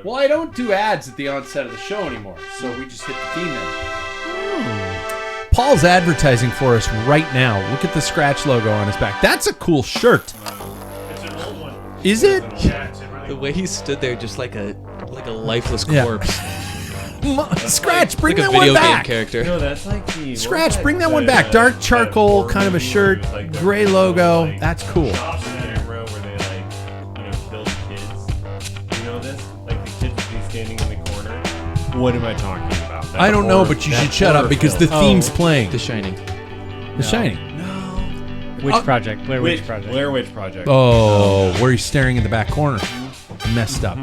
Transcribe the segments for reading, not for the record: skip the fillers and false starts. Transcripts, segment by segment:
Well, I don't do ads at the onset of the show anymore, so we just hit the theme in. Paul's advertising for us right now. Look at the Scratch logo on his back. That's a cool shirt. It's an old one. Is it? Yeah, it's in right. The way he stood there, just like a lifeless corpse. Scratch, bring Like a that one video game back. character. No, that's like the... Scratch, bring that one back. Dark charcoal, kind of a shirt, gray logo. That's cool. Shops in that row where they build kids. You know this? Like the kids would be standing in the corner. What am I talking about? That's I don't know, horror- but you that's should shut up horror because the film. theme's playing. The Shining. The Shining. Which project? Blair Witch Witch, Project. Blair Witch Project. Oh, where he's staring in the back corner. Messed up.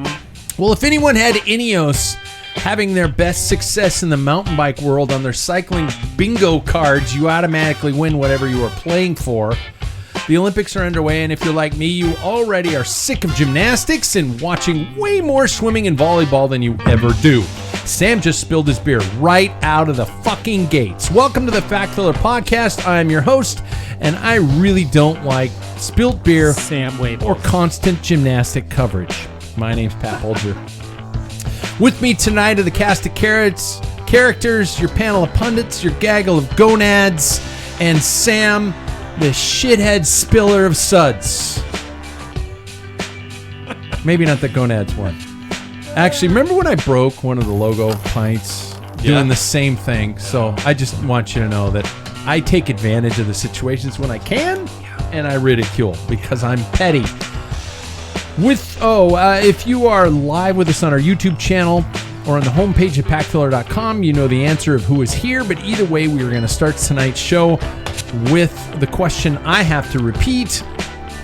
Well, if anyone had Ineos having their best success in the mountain bike world on their cycling bingo cards, you automatically win whatever you are playing for. The Olympics are underway, and if you're like me, you already are sick of gymnastics and watching way more swimming and volleyball than you ever do. Sam just spilled his beer right out of the fucking gates. Welcome to the Fact Filler Podcast. I am your host, and I really don't like spilled beer Sam Wade. or constant gymnastic coverage. My name's Pat Bolger. With me tonight are the cast of characters, your panel of pundits, your gaggle of gonads, and Sam, the shithead spiller of suds. Maybe not the gonads one. Actually, remember when I broke one of the logo pints doing the same thing? So I just want you to know that I take advantage of the situations when I can, and I ridicule because I'm petty. If you are live with us on our YouTube channel or on the homepage at packfiller.com, you know the answer of who is here. But either way, we are going to start tonight's show with the question I have to repeat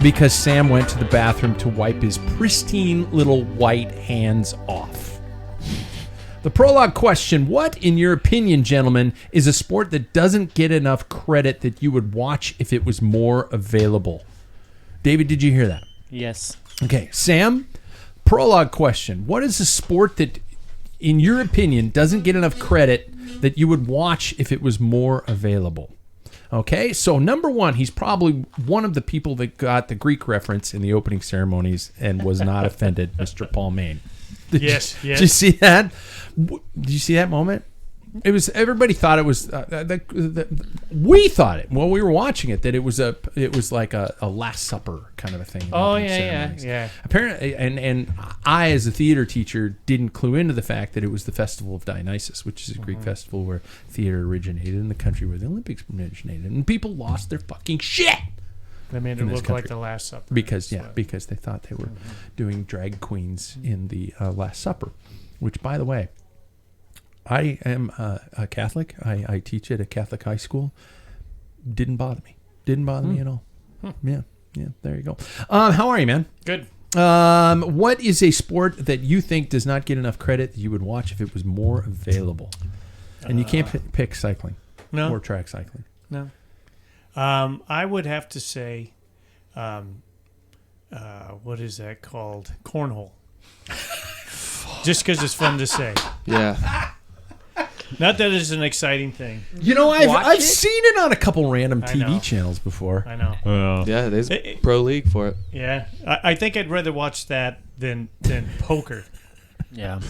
because Sam went to the bathroom to wipe his pristine little white hands off. The prologue question: what, in your opinion, gentlemen, is a sport that doesn't get enough credit that you would watch if it was more available? David, did you hear that? Yes. Okay, Sam, prologue question. What is a sport that, in your opinion, doesn't get enough credit that you would watch if it was more available? Okay, so number one, he's probably one of the people that got the Greek reference in the opening ceremonies and was not offended, Mr. Paul Main. Did you see that? Did you see that moment? It was, everybody thought it was, we thought it while we were watching it, that it was like a Last Supper kind of a thing. Oh, yeah. Apparently, and I, as a theater teacher, didn't clue into the fact that it was the Festival of Dionysus, which is a Greek festival where theater originated in the country where the Olympics originated, and people lost their fucking shit. They made it in this look like country. the Last Supper. Because they thought they were doing drag queens in the Last Supper, which, by the way, I am a Catholic. I teach at a Catholic high school. Didn't bother me. Me at all. Yeah, there you go. How are you, man? Good. What is a sport that you think does not get enough credit that you would watch if it was more available? And you can't pick cycling or track cycling. No. I would have to say, what is that called? Cornhole. Just because it's fun to say. Yeah. Not that it's an exciting thing. You know, I've seen it on a couple random I know. TV channels before. I know. Yeah, there's pro league for it. Yeah. I think I'd rather watch that than poker. Yeah.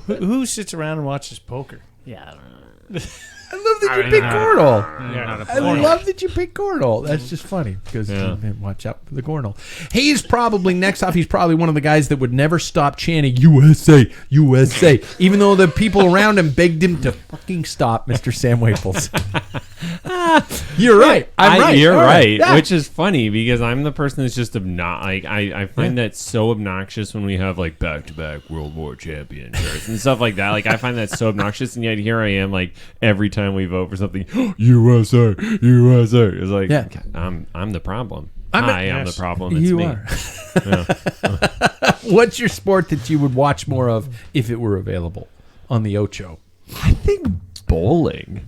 Who sits around and watches poker? Yeah, I don't know. I love that you picked cornhole. Yeah. I love that you picked cornhole. That's just funny because watch out for the cornhole. He's probably next off. He's probably one of the guys that would never stop chanting USA, USA, even though the people around him begged him to fucking stop. Mr. Sam Waples. You're right. I'm right. You're All right. Yeah. Which is funny because I'm the person that's just like I find that so obnoxious when we have like back-to-back World War champion shirts and stuff like that. Like I find that so obnoxious, and yet here I am like every time we vote for something, USA, USA. It's like I'm the problem. I'm the problem. It's you me. are. Yeah. What's your sport that you would watch more of if it were available on the Ocho? I think bowling.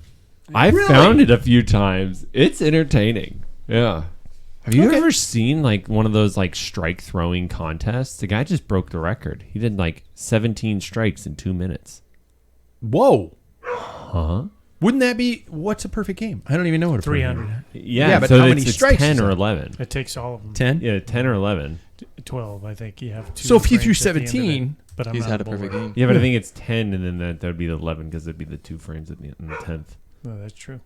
I've Really? found it a few times. It's entertaining. Yeah. Have you ever seen like one of those like strike throwing contests? The guy just broke the record. He did like 17 strikes in 2 minutes. Whoa. Huh? Wouldn't that be what's a perfect game? I don't even know what a perfect 300. game is. Yeah, Yeah, but so how many it's strikes 10 is or that? 11. It takes all of them. 10? Yeah, 10 or 11. 12, I think. You have two. So if he threw frames at the end of it, 17, but I'm He's not had a bored. perfect game. Yeah, but I think it's 10, and then that would be the 11 because it'd be the 2 frames at the end, and the 10th. No, that's true.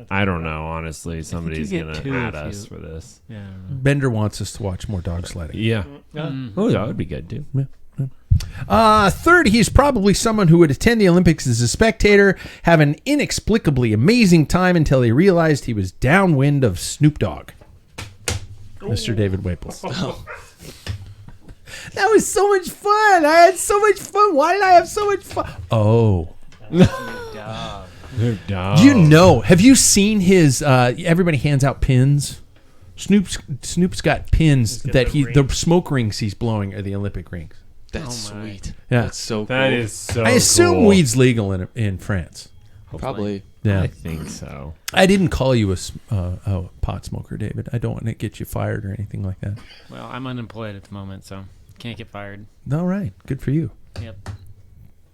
I don't know, honestly. Somebody's get going to 2 add if us you- for this. Yeah. Bender wants us to watch more dog sledding. Yeah. Mm. Oh, that would be good, too. Third, he's probably someone who would attend the Olympics as a spectator, have an inexplicably amazing time until he realized he was downwind of Snoop Dogg. Mr. David Waples. That was so much fun. I had so much fun. Why did I have so much fun? Oh. You know, have you seen his everybody hands out pins? Snoop's got pins got that the the rings. smoke rings he's blowing are the Olympic rings. That's Oh my. sweet. Yeah. That's so cool. That is so I assume cool. weed's legal in France. Probably. Yeah. I think so. I didn't call you a pot smoker, David. I don't want to get you fired or anything like that. Well, I'm unemployed at the moment, so can't get fired. All right. Good for you. Yep.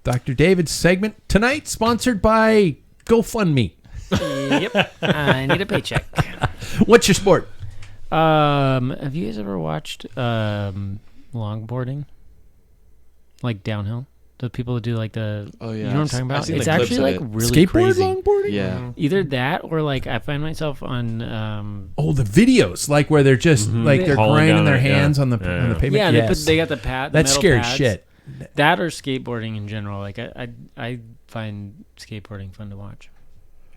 Dr. David's segment tonight sponsored by GoFundMe. Yep. I need a paycheck. What's your sport? Have you guys ever watched longboarding? Like downhill? The people that do like the Oh, yeah. you know what I'm talking I've about? seen It's the clips actually of like it. really Skateboard crazy. longboarding? Yeah. Either that or like I find myself on Oh, the videos, like where they're just like they're Hauling grinding down their it, yeah. hands on the Yeah, on the yeah. pavement. yeah, Yes. they got the pad. That's metal scary pads. shit. That or skateboarding in general. Like I find skateboarding fun to watch.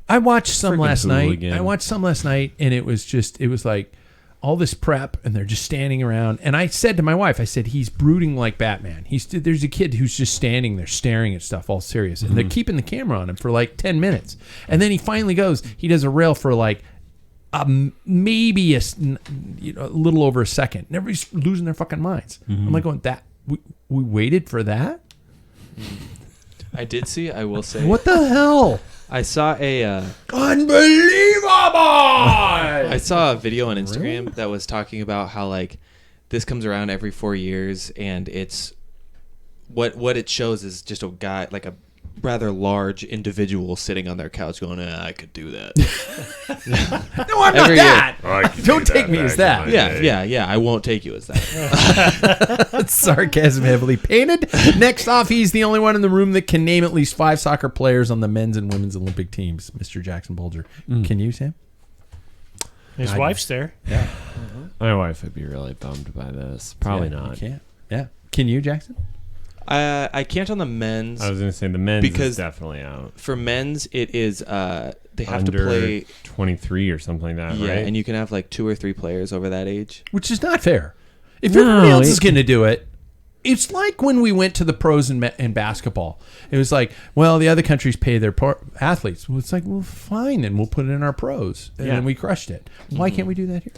I watched some Freaking last night. hooligan. I watched some last night, and it was like all this prep, and they're just standing around. And I said to my wife, I said, he's brooding like Batman. There's a kid who's just standing there staring at stuff, all serious, and they're keeping the camera on him for like 10 minutes, and then he finally goes. He does a rail for like maybe a little over a second. And everybody's losing their fucking minds. I'm like going, that we waited for that. I did see, I will say. What the hell? I saw a Unbelievable! I saw a video on Instagram that was talking about how like this comes around every 4 years, and it's what it shows is just a guy, like a rather large individual sitting on their couch going, I could do that. No, I'm not Every year. that. Don't take me as that. Yeah, I won't take you as that. Sarcasm heavily painted. Next off, he's the only one in the room that can name at least 5 soccer players on the men's and women's Olympic teams. Mr. Jackson Bulger. Can you, Sam? His wife's there. My wife would be really bummed by this. Probably Yeah, not. You can't. Yeah. Can you, Jackson? I can't on the men's. I was going to say the men's Because is definitely out. For men's, it is they have Under to play. 23 or something like that, Yeah, right? and you can have like 2 or 3 players over that age. Which is not fair. If No, everybody else it- is going to do it, it's like when we went to the pros in basketball. It was like, well, the other countries pay their athletes. Well, it's like, well, fine, then we'll put it in our pros. And Yeah. then we crushed it. Why can't we do that here?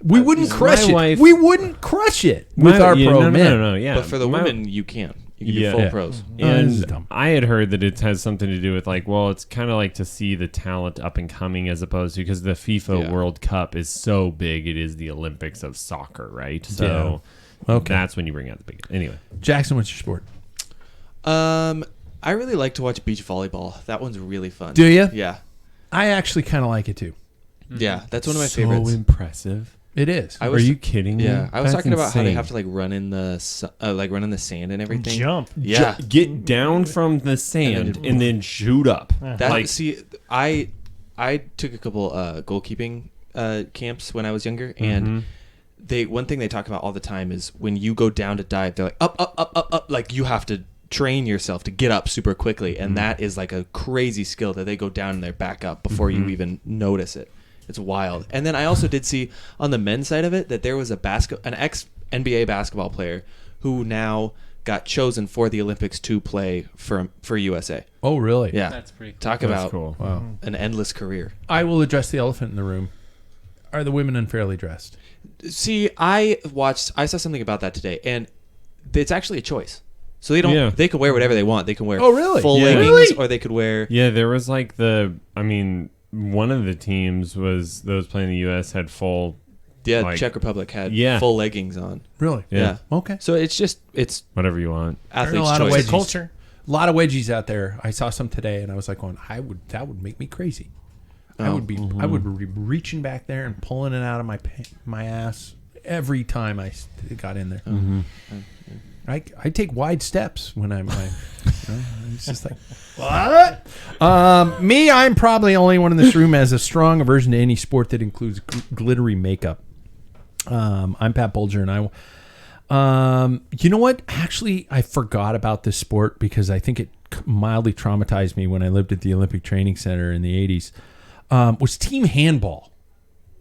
We wouldn't crush my it. wife- We wouldn't crush it with our pro men. No, yeah. But for the My- women, you can. You can Yeah. do full Yeah. pros. this is And dumb. I had heard that it has something to do with like, well, it's kind of like to see the talent up and coming as opposed to because the FIFA Yeah. World Cup is so big, it is the Olympics of soccer, right? So Okay. that's when you bring out the big. Anyway, Jackson, what's your sport? I really like to watch beach volleyball. That one's really fun. Do you? Yeah. I actually kind of like it too. Yeah, that's one of my so favorites. impressive. It is. I Are was- you kidding me? Yeah, I was That's talking about how they insane. have to like run in the sand and everything. Jump. Yeah, Get down from the sand then- and then shoot up. that like, see, I took a couple goalkeeping camps when I was younger, and one thing they talk about all the time is when you go down to dive, they're like up, like you have to train yourself to get up super quickly, and that is like a crazy skill that they go down and they're back up before you even notice it. It's wild. And then I also did see on the men's side of it that there was an ex NBA basketball player who now got chosen for the Olympics to play for USA. Oh, really? Yeah, That's pretty cool. Talk that's about cool. Wow. an endless career. I will address the elephant in the room. Are the women unfairly dressed? See, I saw something about that today, and it's actually a choice. So they don't. Yeah. They can wear whatever they want. They can wear Oh, really? full Yeah. leggings, Really? or they could wear. Yeah, there was like one of the teams was those playing the U.S. had full. Yeah, like- Czech Republic had Yeah. full leggings on. Really? Yeah. Okay. So it's Whatever you want. Learn a athlete's lot of choice. ways. It's a culture. A lot of wedgies out there. I saw some today, and I was like, going, that would make me crazy. I would be reaching back there and pulling it out of my ass every time I got in there. I take wide steps when I'm it's just like, what? I'm probably the only one in this room has a strong aversion to any sport that includes glittery makeup. I'm Pat Bulger, and you know what? Actually, I forgot about this sport because I think it mildly traumatized me when I lived at the Olympic Training Center in the 80s. Was team handball.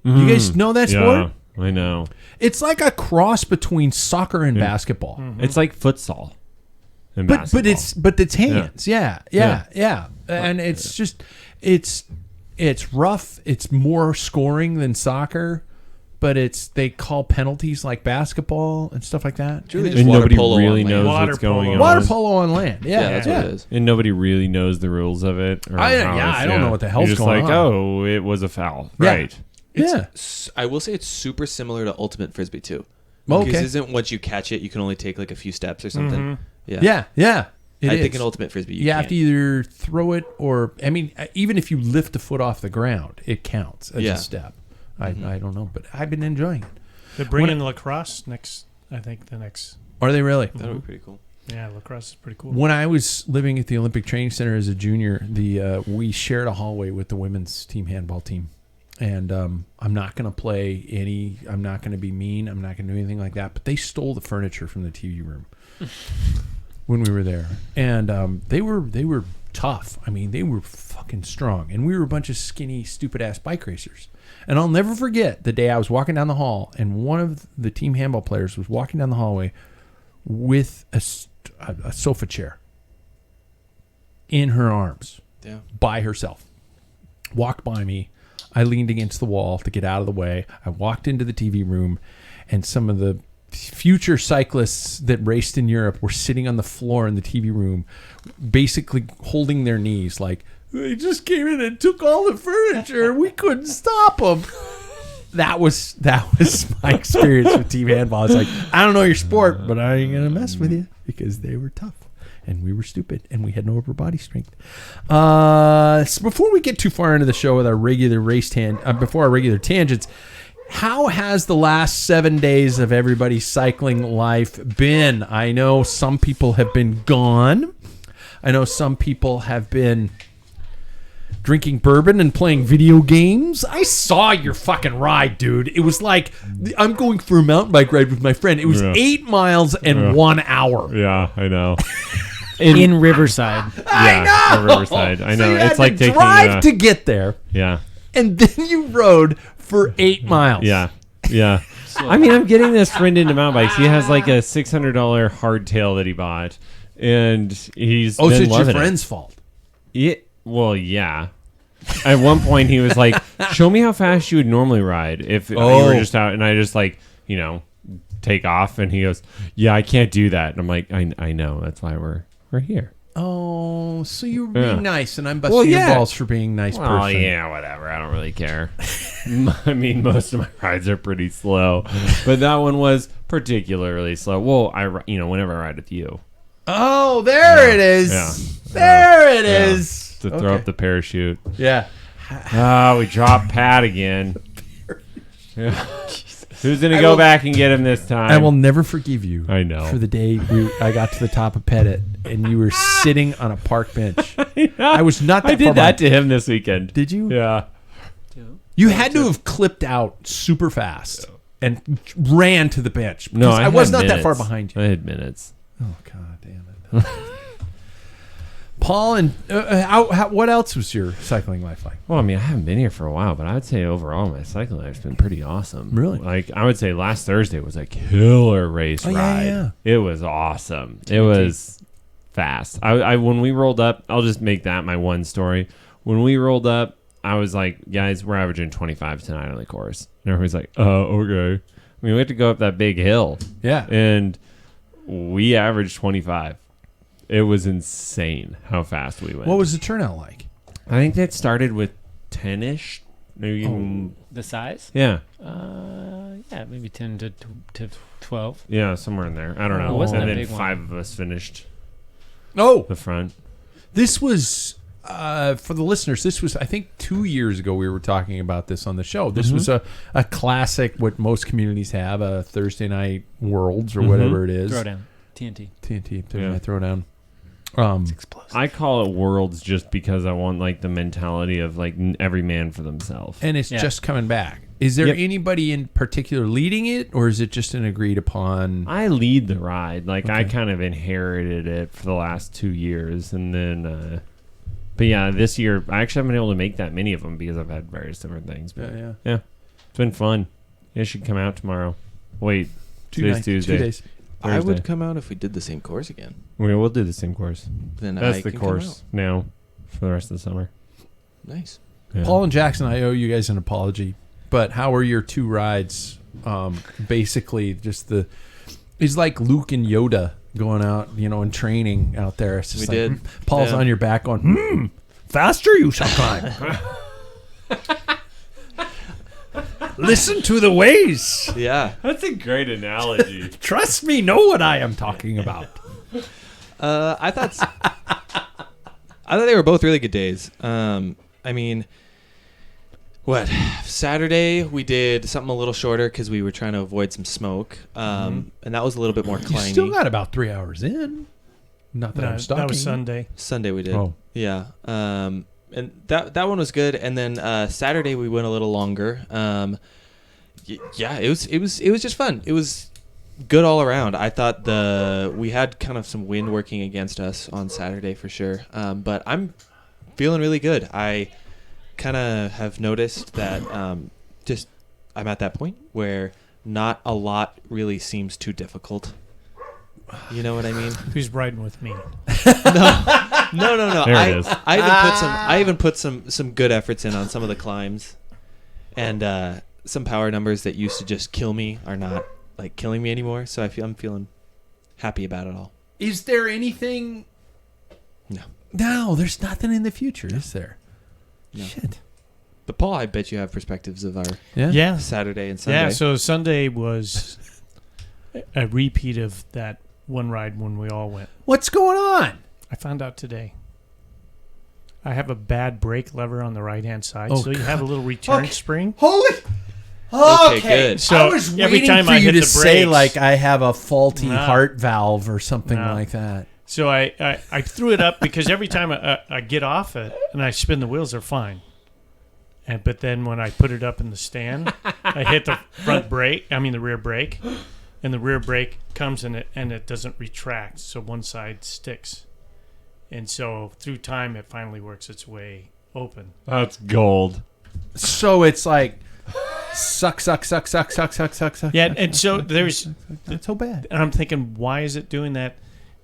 You guys know that sport? Yeah, I know. It's like a cross between soccer and basketball. It's like futsal. And But basketball. it's hands. Yeah. And it's just it's rough. It's more scoring than soccer, but they call penalties like basketball and stuff like that. It's really And just water nobody polo really on land. knows Water what's going polo. on. Water polo on land. Yeah, Yeah, that's what it is. And nobody really knows the rules of it. Or I how don't know what the hell's You're just going like, on. oh, it was a foul. Yeah. Right. Yeah. I will say it's super similar to ultimate frisbee too. Okay. Because isn't once you catch it, you can only take like a few steps or something. Yeah. It I think is. in ultimate frisbee, You have to either throw it or, I mean, even if you lift a foot off the ground, it counts as a step. I don't know, but I've been enjoying it. They're bringing lacrosse next. I think the next. Are they really? That would be pretty cool. Yeah, lacrosse is pretty cool. When I was living at the Olympic Training Center as a junior, we shared a hallway with the women's team handball team. And I'm not going to play I'm not going to be mean. I'm not going to do anything like that. But they stole the furniture from the TV room when we were there. And they were tough. I mean, they were fucking strong. And we were a bunch of skinny, stupid-ass bike racers. And I'll never forget the day I was walking down the hall, and one of the team handball players was walking down the hallway with a sofa chair in her arms by herself. Walked by me. I leaned against the wall to get out of the way. I walked into the TV room, and some of the future cyclists that raced in Europe were sitting on the floor in the TV room, basically holding their knees like, they just came in and took all the furniture. We couldn't stop them. That was my experience with team handball. It's like, I don't know your sport, but I ain't going to mess with you because they were tough. And we were stupid, and we had no upper body strength. So before we get too far into the show with our regular before our regular tangents, how has the last 7 days of everybody's cycling life been? I know some people have been gone. I know some people have been drinking bourbon and playing video games. I saw your fucking ride, dude. It was like, I'm going for a mountain bike ride with my friend. It was 8 miles and 1 hour. Yeah, I know. In Riverside. I know. Riverside. I know. So you It's had like to taking drive to get there, yeah. and then you rode for 8 miles. Yeah. Yeah. I mean, I'm getting this friend into mountain bikes. He has like a $600 hardtail that he bought, and he's Oh, so been it's your loving friend's fault. Well, yeah. At one point, he was like, "Show me how fast you would normally ride if you were just out." And I just take off, and he goes, "Yeah, I can't do that." And I'm like, "I know. That's why we're here." Oh, so you were being nice, and I'm busting Well, your yeah. balls for being a nice Oh, person. yeah, whatever. I don't really care. I mean, most of my rides are pretty slow, but that one was particularly slow. Well, whenever I ride with you. Oh, there it is. Yeah. There it is. To throw up the parachute. Yeah. We dropped Pat again. Yeah. Who's going to go back and get him this time? I will never forgive you. I know. For the day I got to the top of Pettit and you were sitting on a park bench. I was not that I did far that behind. to him this weekend. Did you? Yeah. You had to have clipped out super fast and ran to the bench. No, because I was had not that minutes. far behind you. I had minutes. Oh, God damn it. Paul, and what else was your cycling life like? Well, I mean, I haven't been here for a while, but I would say overall my cycling life's been pretty awesome. Really? Like, I would say last Thursday was a killer race ride. Yeah. It was awesome. It was fast. I when we rolled up, I'll just make that my one story. When we rolled up, I was like, guys, we're averaging 25 tonight on the course. And everybody's like, okay. I mean, we had to go up that big hill. Yeah. And we averaged 25. It was insane how fast we went. What was the turnout like? I think that started with 10-ish. Maybe even, The size? yeah. Yeah, maybe 10 to 12. Yeah, somewhere in there. I don't know. It wasn't and a then big one. 5 of us finished. Oh, the front. this was for the listeners. This was, I think, 2 years ago. We were talking about this on the show. This was a classic. What most communities have, a Thursday night Worlds or whatever it is. Throwdown. TNT. TNT. Thursday Yeah. night Throwdown. I call it Worlds just because I want like the mentality of like every man for themselves. And it's Yeah. just coming back. Is there Yep. anybody in particular leading it, or is it just an agreed upon? I lead the ride. Like I Okay. kind of inherited it for the last 2 years, and then, but yeah, this year I actually haven't been able to make that many of them because I've had various different things. But Yeah. it's been fun. You should come out tomorrow. Wait, Two today's nights, Tuesday. 2 days. I would Thursday. come out if we did the same course again. We'll do the same course. Then That's I the can come course now for the rest of the summer. out. Nice. Yeah. Paul and Jackson, I owe you guys an apology. But how are your 2 rides? Basically, just it's like Luke and Yoda going out, and training out there. It's just We like, did. Paul's Yeah. on your back going, faster you shall climb. Listen to the ways. Yeah. That's a great analogy. Trust me, know what I am talking about. I thought they were both really good days. I mean, Saturday we did something a little shorter because we were trying to avoid some smoke, and that was a little bit more You climby. still got about 3 hours in. Not that No, I'm stalking. that was you. Sunday. Sunday we did. Oh. Yeah. And that one was good. And then Saturday we went a little longer. Yeah, it was just fun. It was good all around. I thought we had kind of some wind working against us on Saturday for sure. But I'm feeling really good. I kind of have noticed that I'm at that point where not a lot really seems too difficult. You know what I mean? Who's riding with me? No. There it is. I even put some good efforts in on some of the climbs, and some power numbers that used to just kill me are not like killing me anymore. So I'm feeling happy about it all. Is there anything? No. No, there's nothing in the future, is there? No. Shit. But Paul, I bet you have perspectives of our Yeah. Saturday and Sunday. Yeah, so Sunday was a repeat of that one ride when we all went. What's going on? I found out today. I have a bad brake lever on the right-hand side, Oh, so you have a little return Okay. spring. Holy. Okay, good. So I was every waiting time for I you hit to the say brakes- like I have a faulty No. heart valve or something No. like that. So I threw it up because every time I get off it and I spin the wheels, they're fine. But then when I put it up in the stand, I hit the the rear brake, and the rear brake comes in it and it doesn't retract, so one side sticks. And so through time, it finally works its way open. That's gold. So it's like suck. Yeah, and so there's, That's so bad. and I'm thinking, why is it doing that?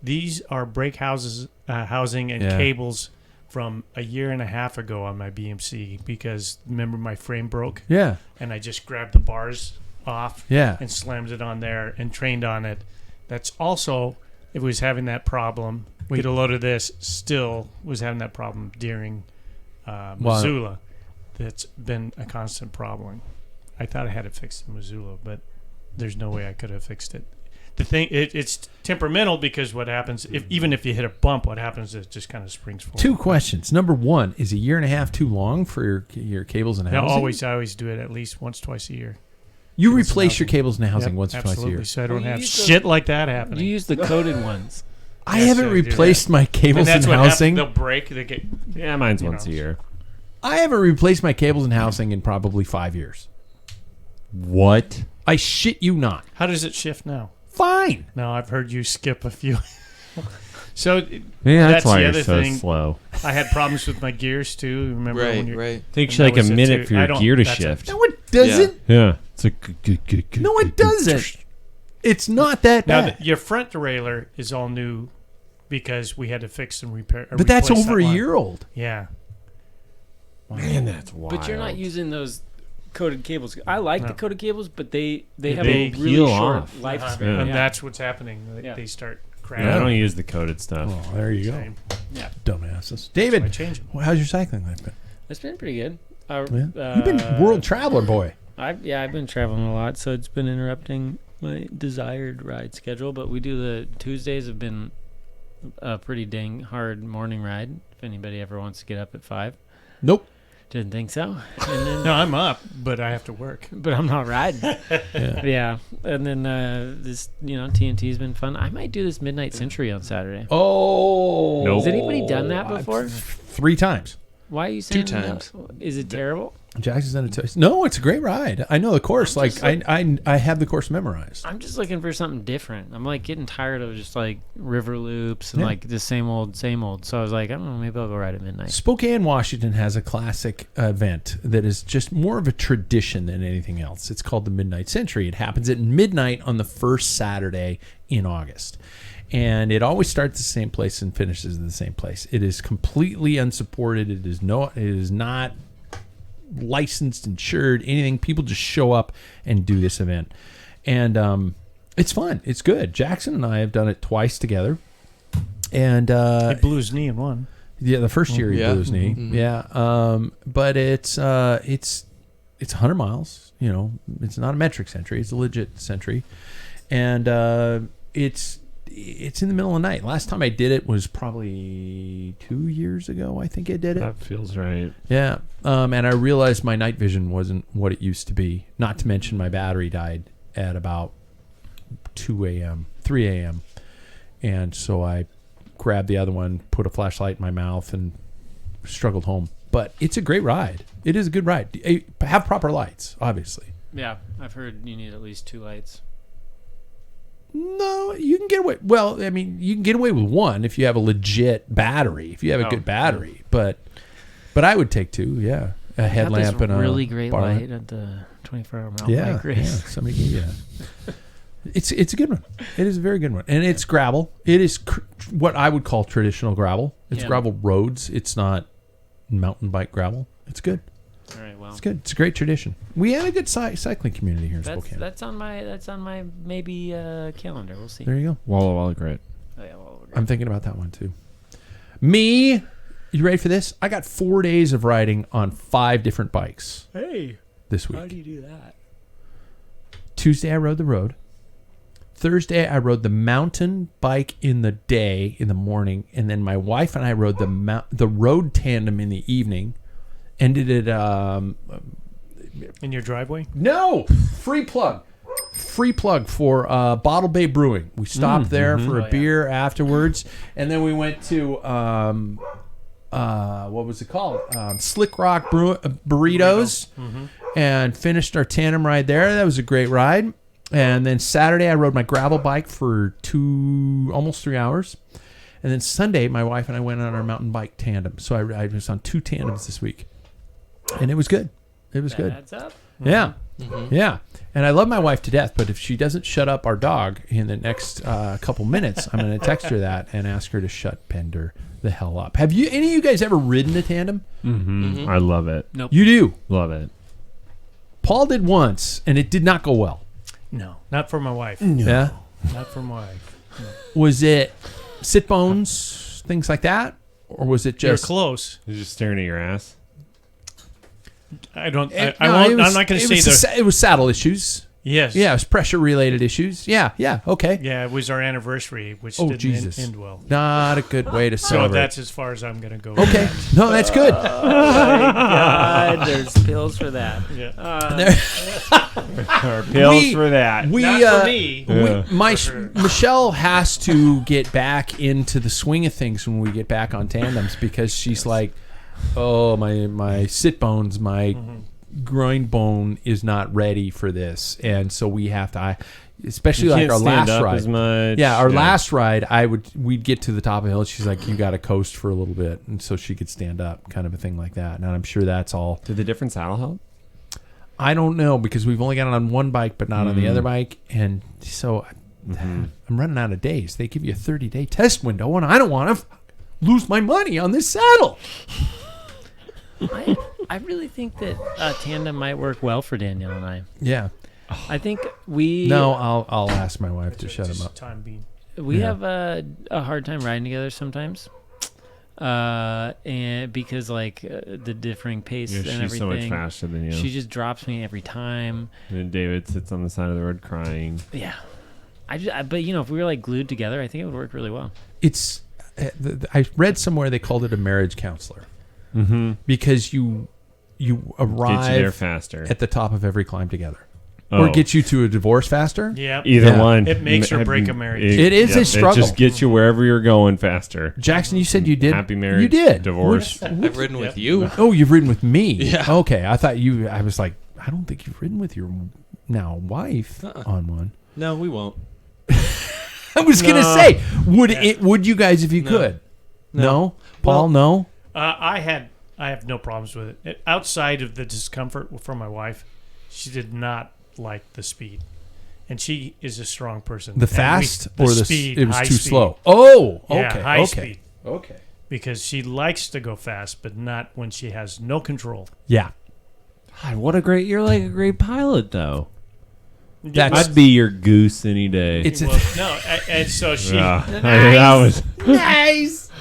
These are brake housing and Yeah. cables from a year and a half ago on my BMC because remember my frame broke Yeah. and I just grabbed the bars off Yeah. and slammed it on there and trained on it. That's also, it was having that problem. Wait. Get a load of this, still was having that problem during Wow. Missoula. That's been a constant problem. I thought I had it fixed in Missoula, but there's no way I could have fixed it. The thing, it's temperamental because what happens, even if you hit a bump, what happens is it just kind of springs forward. 2 questions. Number 1, is a year and a half too long for your cables and Now, housing? I always do it at least once, twice a year. You Cables and replace your housing. cables and housing Yep, once or twice a absolutely, year. so I don't Well, you have use the- shit like that happening. You use the coated ones. I Yes, haven't I do that. replaced my cables and that's and what housing. happens. They'll break. They get. Yeah, mine's You once know. a year. I haven't replaced my cables and housing in probably 5 years. What? I shit you not. How does it shift now? Fine. No, I've heard you skip a few. So Yeah, That's why the you're other so thing. slow. I had problems with my gears too. Remember when Right, you? right. Takes And you that like a was it minute too. for I your don't- gear to that's it. shift. No, it doesn't. Yeah. It's like No, it doesn't. It's not that Now bad. your front derailleur is all new because we had to fix and repair. But that's replace over that a line. year old. Yeah. Man, that's wild. But you're not using those coated cables. I like the No. coated cables, but they Yeah, have they a really peel short off. lifespan. Yeah. And Yeah. that's what's happening. Yeah. They start Yeah, I cracking. don't use the coated stuff. Oh, there you go. Same. Dumbasses. I David, change them. how's your cycling life been? It's been pretty good. Yeah. You've been world traveler, boy. I've been traveling a lot, so it's been interrupting my desired ride schedule. But we do the Tuesdays have been a pretty dang hard morning ride. If anybody ever wants to get up at 5, Nope. didn't think so. And then, No, I'm up, but I have to work. but I'm not riding. Yeah. And then this, TNT's been fun. I might do this Midnight Century on Saturday. Oh. Nope. Has anybody done that before? 3 times. Why are you saying 2 times. no? Is it terrible? Jackson's done it twice. No, it's a great ride. I know the course. I'm just I have the course memorized. I'm just looking for something different. I'm like getting tired of just like river loops and Yeah. like the same old, same old. So I was like, I don't know, maybe I'll go ride at midnight. Spokane, Washington has a classic event that is just more of a tradition than anything else. It's called the Midnight Century. It happens at midnight on the first Saturday in August. And it always starts at the same place and finishes at the same place. It is completely unsupported. It is not licensed, insured, anything. People just show up and do this event. And it's fun. It's good. Jackson and I have done it twice together. And He blew his knee in one. yeah, the first year he Yeah. blew his knee. Mhm. Yeah. But it's 100 miles. It's not a metric century. It's a legit century. And it's in the middle of the night. Last time I did it was probably 2 years ago. I think I did it. That feels right. Yeah. And I realized my night vision wasn't what it used to be. Not to mention my battery died at about 2 a.m., 3 a.m. And so I grabbed the other one, put a flashlight in my mouth, and struggled home. But it's a great ride. It is a good ride. Have proper lights, obviously. Yeah, I've heard you need at least 2 lights. No, you can get away. Well, I mean, you can get away with one if you have a legit battery. If you have a Oh, good battery, but I would take 2. Yeah, a headlamp and a really great bar lamp. light at the 24-hour mountain Yeah, bike race. yeah. Somebody can, yeah. It's a good one. It is a very good one, and it's gravel. It is what I would call traditional gravel. It's Yeah. gravel roads. It's not mountain bike gravel. It's good. All right, well, It's good. It's a great tradition. We have a good cycling community here in Spokane. that's on my maybe calendar. We'll see. There you go. Walla Walla Grit. Oh, yeah, well, I'm thinking about that one too. Me, you ready for this? I got 4 days of riding on 5 different bikes hey, this week. you do that? Tuesday, I rode the road. Thursday, I rode the mountain bike in the day, in the morning, and then my wife and I rode the road tandem in the evening. Ended it. In your driveway? No, free plug for Bottle Bay Brewing. We stopped there for a beer afterwards, and then we went to what was it called? Slick Rock Burritos, and finished our tandem ride there. That was a great ride. And then Saturday, I rode my gravel bike for almost 3 hours. And then Sunday, my wife and I went on our mountain bike tandem. So I was on 2 tandems this week, and it was good. It was good. Adds up. Yeah. Yeah. And I love my wife to death, but if she doesn't shut up our dog in the next couple minutes, I'm going to text her that and ask her to shut Bender the hell up. Have you any of you guys ever ridden a tandem? Mm-hmm. I love it. Nope. You do. Love it. Paul did once, and it did not go well. No, not for my wife. Yeah. Not for my wife. Was it sit bones, things like that? Or was it You're just... close. You're just staring at your ass. I don't. I No, won't. it was- I'm not going to it say was the. it was saddle issues. Yes. Yeah, it was pressure-related issues. Yeah, okay. Yeah, it was our anniversry, which Oh, didn't Jesus. end well. Not a good way to So celebrate. that's as far as I'm going to go. Okay. No, that's good. God, there's pills for that. Yeah. Or pills We- for that. We, Not for me. Michelle has to get back into the swing of things when we get back on tandems because she's like, oh, my sit bones, my groin bone is not ready for this, and so we have to. Especially You like can't our stand last up ride. as much. Yeah, our last ride, we'd get to the top of the hill. She's like, "You got to coast for a little bit," and so she could stand up, kind of a thing like that. And I'm sure that's all. Did the different saddle help? I don't know because we've only got it on one bike, but not on the other bike, and so I'm running out of days. They give you a 30-day test window, and I don't want to lose my money on this saddle. I really think that tandem might work well for Danielle and I. Yeah. I think we No, I'll ask my wife to shut him Just up. time being. we Yeah. have a hard time riding together sometimes. And because the differing pace Yeah, and she's everything. so much faster than you. She just drops me every time. And then David sits on the side of the road crying. Yeah. But if we were glued together, I think it would work really well. It's I read somewhere they called it a marriage counselor because you Get you there arrive faster. at the top of every climb together, or get you to a divorce faster. Yeah. Either Yeah. one. It makes or break a marriage. It is a struggle. It just gets you wherever you're going faster. Jackson, you said you did. Happy marriage. You did. Divorce. I've ridden with you. Oh, you've ridden with me. Yeah. Okay, I thought you. I was like, I don't think you've ridden with your now wife on one. No, we won't. I was gonna say, would you guys if you could? No, Paul, no. I have no problems with it. Outside of the discomfort from my wife, she did not like the speed, and she is a strong person. The fast And or the speed? it was high too speed. slow. Oh, okay, Yeah, high okay, speed. okay. Because she likes to go fast, but not when she has no control. Yeah, God, what a great! You're like a great pilot, though. That's- I'd be your goose any day. it's Well, no, and so she. that was nice.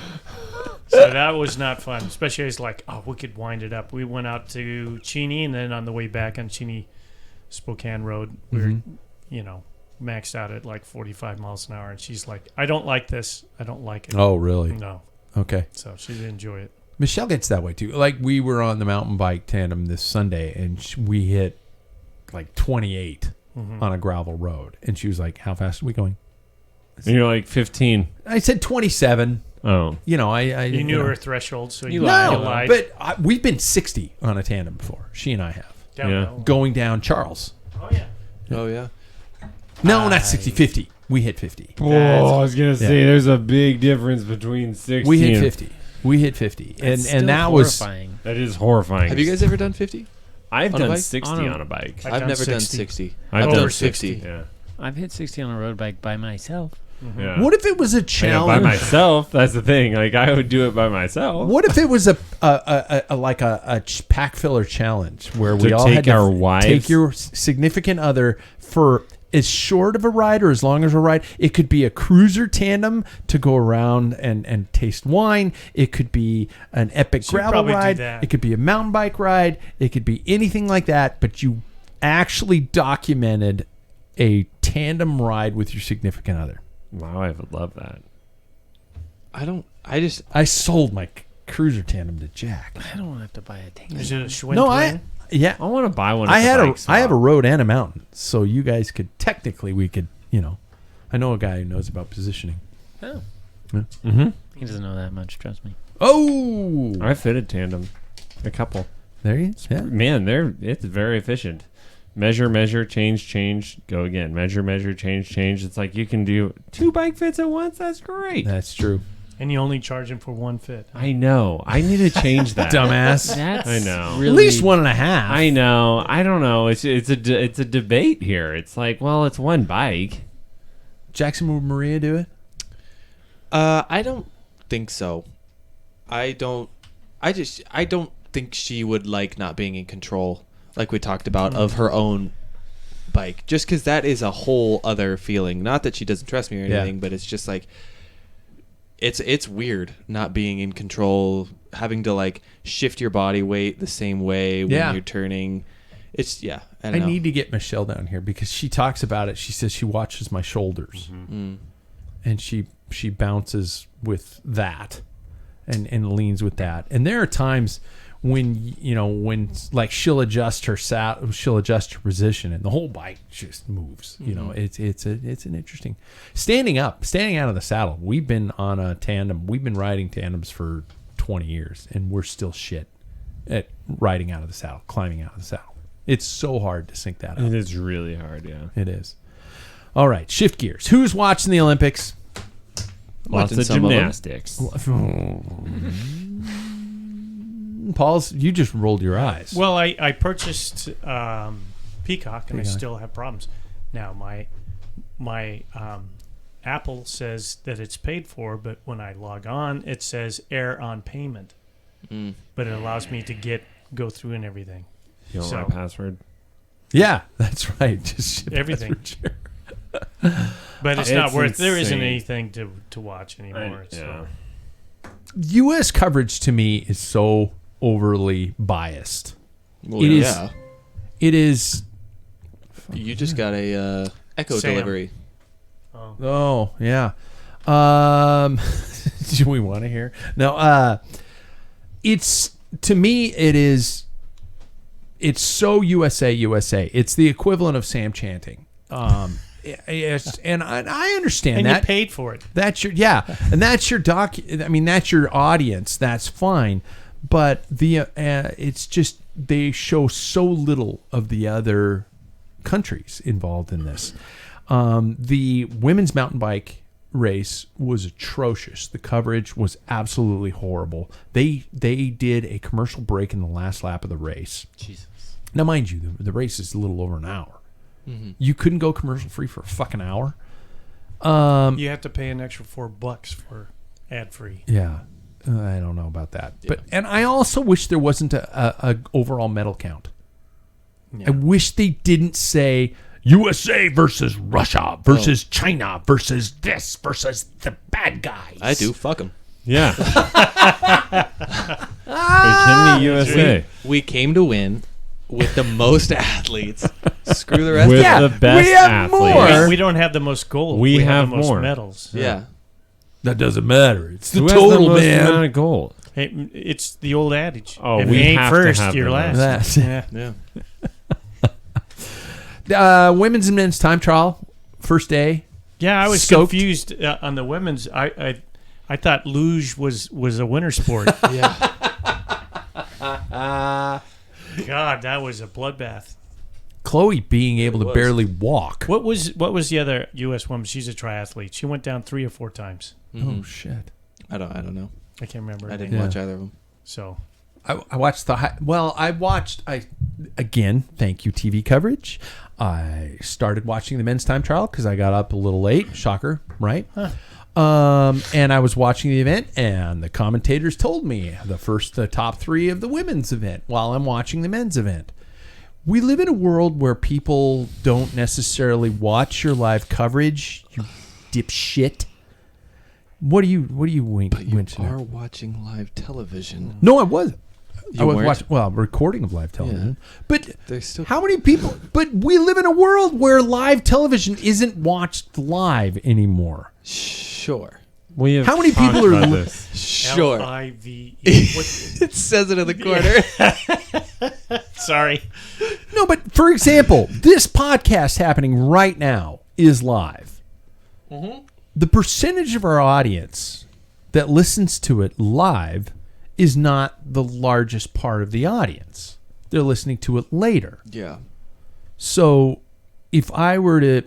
So that was not fun. Especially it's like, oh, we could wind it up. We went out to Cheney, and then on the way back on Cheney Spokane Road, we were, maxed out at like 45 miles an hour. And she's like, I don't like this. I don't like it. Oh, really? No. Okay. So she didn't enjoy it. Michelle gets that way too. Like we were on the mountain bike tandem this Sunday, and we hit like 28 on a gravel road, and she was like, "How fast are we going?" and you're like 15. I said 27. Oh, You know, I You knew know. her threshold, so you No, lied. but we've been 60 on a tandem before. She and I have Down Yeah. low. going down Charles. Oh, yeah. Oh yeah. No, not 60, 50. We hit 50. oh, I was gonna say there's a big difference between 60. We hit and- 50. We hit 50, and It's still that was horrifying. That is horrifying. Have you guys ever done 50? I've on a done bike? 60 On a- on a bike. I've I've done never 60. done 60. I've I've done done 60. Yeah. I've hit 60 on a road bike by myself. Yeah. What if it was a I know, by challenge? myself? That's the thing. Like I would do it by myself. What if it was a pack filler challenge where we To all take had to our wives? take your significant other for as short of a ride or as long as a ride? It could be a cruiser tandem to go around and taste wine. It could be an epic Should gravel probably do ride. that. It could be a mountain bike ride. It could be anything like that. But you actually documented a tandem ride with your significant other. Wow, I would love that. I sold my cruiser tandem to Jack. I don't want to have to buy a tank. Is it a Schwinn No, twin? yeah. I want to buy one. I at the had bike I have a swap. road and a mountain, so you guys could technically we could I know a guy who knows about positioning. Oh. Yeah. Mm-hmm. He doesn't know that much, trust me. Oh, I fitted tandem, a couple. there you yeah. Man, it's very efficient. Measure, change, go again. Measure, change. It's like you can do 2 bike fits at once. That's great. That's true. And you only charge him for one fit. I know. I need to change that. Dumbass. That's I know. Really, At least 1.5. I know. I don't know. It's a debate here. It's like, well, it's one bike. Jackson, will Maria do it? I don't think so. I don't think she would like not being in control, like we talked about, of her own bike. Just because that is a whole other feeling. Not that she doesn't trust me or Yeah. anything, but it's just like it's weird not being in control, having to like shift your body weight the same way when Yeah. you're turning. It's I I don't know. need to get Michelle down here because she talks about it. She says she watches my shoulders, and she bounces with that, and leans with that. And there are times when when like she'll adjust her she'll adjust her position, and the whole bike just moves. It's an interesting standing out of the saddle. We've been on a tandem. We've been riding tandems for 20 years, and we're still shit at riding out of the saddle, climbing out of the saddle. It's so hard to sync that up. It is really hard, yeah. It is. All right, shift gears. Who's watching the Olympics? Lots watching of some of 'em. gymnastics. Paul's, you just rolled your eyes. Well, I purchased Peacock, and I Peacock. still have problems. Now, my Apple says that it's paid for, but when I log on, it says error on payment. But it allows me to go through and everything. You don't So- want a password? Yeah, that's right. Just ship Everything. password share. But it's It's not worth. There isn't insane. anything to watch anymore. Yeah. U.S. coverage to me is so overly biased. Well, It is- yeah. It is. You just got a Echo Sam. delivery. Oh yeah. Do we want to hear? No. It's to me. It is. It's so USA. It's the equivalent of Sam chanting. And I understand And that. you paid for it. That's your and that's your I mean, that's your audience. That's fine, but it's just they show so little of the other countries involved in this. The women's mountain bike race was atrocious. The coverage was absolutely horrible. They did a commercial break in the last lap of the race. Jesus. Now, mind you, the race is a little over an hour. Mm-hmm. You couldn't go commercial free for a fucking hour. You have to pay an extra $4 for ad free. Yeah, I don't know about that. But and I also wish there wasn't a overall medal count. Yeah. I wish they didn't say USA versus Russia versus China versus this versus the bad guys. I do. Fuck them. Yeah. Are you kidding me, USA? We came to win with the most athletes. Screw the rest With of the them. best we have athletes. more. We don't have the most gold. We have the most more. medals. Yeah. That doesn't matter. It's the Who has total, the most man. amount of gold? Hey, it's the old adage. Oh, if we you ain't have to first, have you're the last. most. Yeah. Yeah. Women's and men's time trial, first day. Yeah, I was Soaked. confused on the women's. I thought luge was a winter sport. Yeah. God, that was a bloodbath. Chloe being able to was. barely walk. What was the other U.S. woman? She's a triathlete. She went down 3 or 4 times. Oh shit! I don't know. I can't remember. I her didn't name. watch either of them. So I watched again. Thank you, TV coverage. I started watching the men's time trial because I got up a little late. Shocker, right? And I was watching the event, and the commentators told me the top 3 of the women's event while I'm watching the men's event. We live in a world where people don't necessarily watch your live coverage. You dipshit. What do you wink? But you winching at? are watching live television. No, I wasn't. You I was weren't? watching, recording of live television. But There's still how many people? But we live in a world where live television isn't watched live anymore. sure. We have How many talked people are about li- this. Sure. Live. It says it in the corner. Sorry. No, but for example, this podcast happening right now is live. The percentage of our audience that listens to it live is not the largest part of the audience. They're listening to it later. Yeah. So if I were to,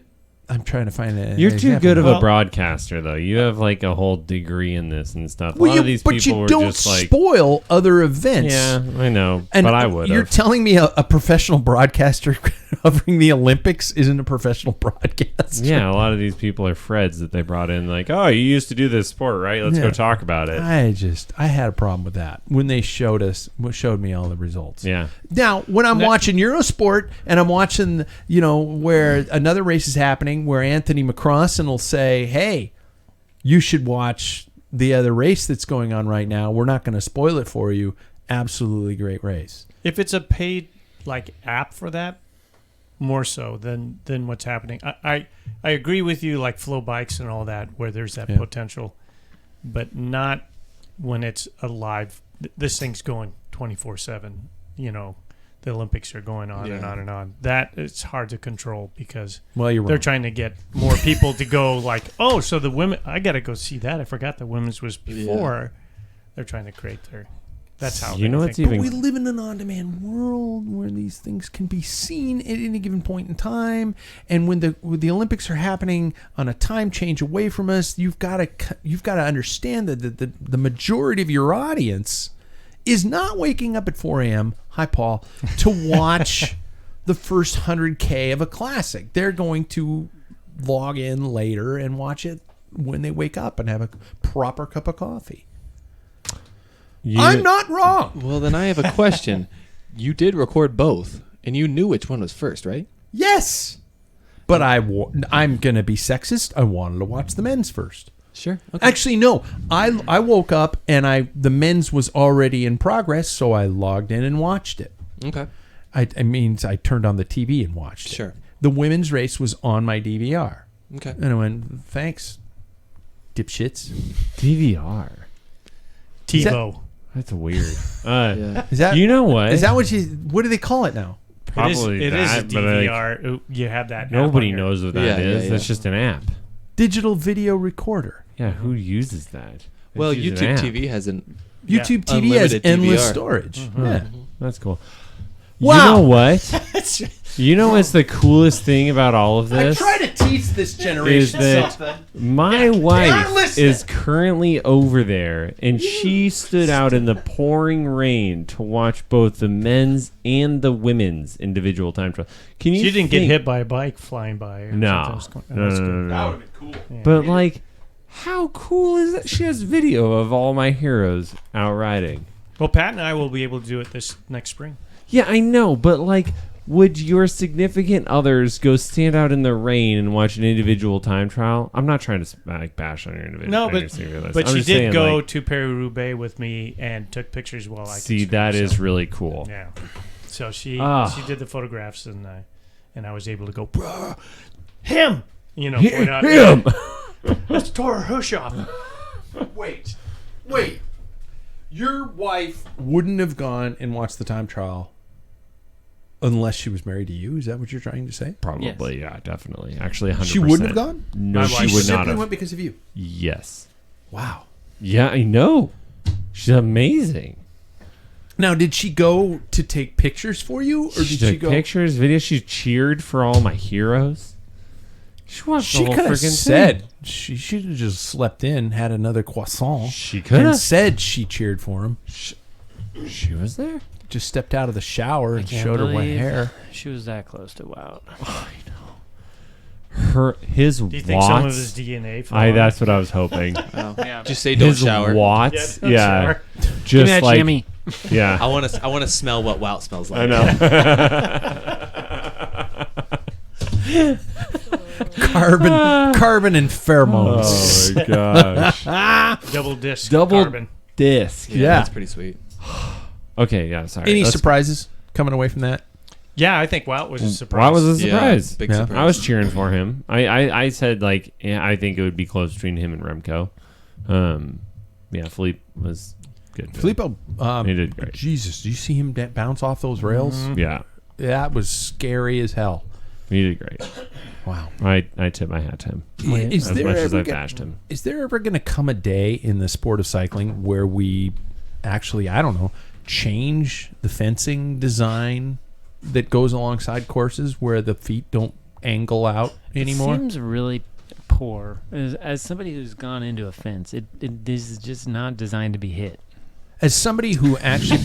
I'm trying to find an You're too example. good of a Well- broadcaster, though. You have like a whole degree in this and stuff. A Well, lot of these but people you were don't just like, spoil other events. yeah, I know, And but I would You're have. telling me a professional broadcaster covering the Olympics isn't a professional broadcaster? Yeah, a lot of these people are Freds that they brought in. Like, oh, you used to do this sport, right? Let's Yeah. go talk about it. I had a problem with that when they showed me all the results. Yeah. Now, when I'm watching Eurosport and I'm watching, where another race is happening, where Anthony McCrossan will say, "Hey, you should watch the other race that's going on right now. We're not going to spoil it for you." Absolutely great race. If it's a paid app for that, more so than what's happening. I agree with you, like Flow Bikes and all that, where there's that Yeah. potential, but not when it's a live. This thing's going 24/7. The Olympics are going on and Yeah. on and on. That it's hard to control because Well, you're they're wrong. trying to get more people to go. Oh, so the women. I got to go see that. I forgot the women's was before. They're trying to create their. That's how You know they what's think. But even we live in an on-demand world where these things can be seen at any given point in time, and when the Olympics are happening on a time change away from us, you've got to understand that the majority of your audience is not waking up at 4 a.m. Hi, Paul, to watch the first 100K of a classic. They're going to log in later and watch it when they wake up and have a proper cup of coffee. I'm not wrong. Well, then I have a question. You did record both, and you knew which one was first, right? Yes. But I'm going to be sexist. I wanted to watch the men's first. Sure. Okay. Actually, no. I woke up and the men's was already in progress, so I logged in and watched it. Okay. I turned on the TV and watched it. Sure. The women's race was on my DVR. Okay. And I went, thanks, dipshits. DVR. TiVo. That's weird. Yeah. Is that You know what? what do they call it now? Probably It is a that, but, like, DVR. You have that. app nobody on your- knows what that Yeah, is. yeah, That's yeah. just an app. Digital video recorder. Yeah, who uses that? Well, It's just an YouTube app. TV has an Yeah. YouTube TV has Unlimited endless DVR. storage. Yeah. That's cool. Wow. You know what? You know what's the coolest thing about all of this? to teach this Is generation that my wife listening. is currently over there, and she stood out in the pouring rain to watch both the men's and the women's individual time trial. Can you? She didn't get think- hit by a bike flying by. Or No, something. no, That's no, good. no, no. But like, how cool is that? She has video of all my heroes out riding. Well, Pat and I will be able to do it this next spring. Yeah, I know, but like, would your significant others go stand out in the rain and watch an individual time trial? I'm not trying to like bash on your individual. No, on your but significant others. but I'm she just did saying, go like, to Paris-Roubaix with me and took pictures while I see, could that swim, is so, really cool. yeah. So she Ah. did the photographs and I was able to go "Bruh, him, point out Him. Let's tore her hush off. Wait. Your wife wouldn't have gone and watched the time trial unless she was married to you. Is that what you're trying to say? Probably, yeah, definitely. Actually, 100%. She wouldn't have gone? No, My she wife would Simply not have. went because of you. Yes. Wow. Yeah, I know. She's amazing. Now, did she go to take pictures for you, or did She she took go? pictures, videos. She cheered for all my heroes. She watched She the whole could have freaking said she should have just slept in, had another croissant, She could and have. said she cheered for him. She was there. Just stepped out of the shower and can't showed her wet believe hair. She was that close to Wout. His Do you think some of watts. his DNA fell out? That's what I was hoping. Wow. Yeah. Just say don't His shower. watts. don't Yeah. shower. Give me Just that like Jimmy. yeah. I want to smell what Wout smells like. I know. Carbon and pheromones. Oh my gosh. Double disc Double carbon. disc. Yeah, Yeah. that's pretty sweet. Okay, yeah, sorry. Any Let's- surprises coming away from that? Yeah, I think Wout was a surprise. Why was a Yeah, surprise? big Yeah. surprise. I was cheering for him. I said like yeah, I think it would be close between him and Remco. Yeah, Philippe was good. too. Filippo, He did great. Jesus, do you see him bounce off those rails? Yeah, That was scary as hell. he did great. Wow. I tip my hat to him Is as there much as ever I go- bashed him. Is there ever going to come a day in the sport of cycling where we actually, I don't know, change the fencing design that goes alongside courses where the feet don't angle out anymore? It seems really poor. As somebody who's gone into a fence, it is just not designed to be hit. As somebody who actually,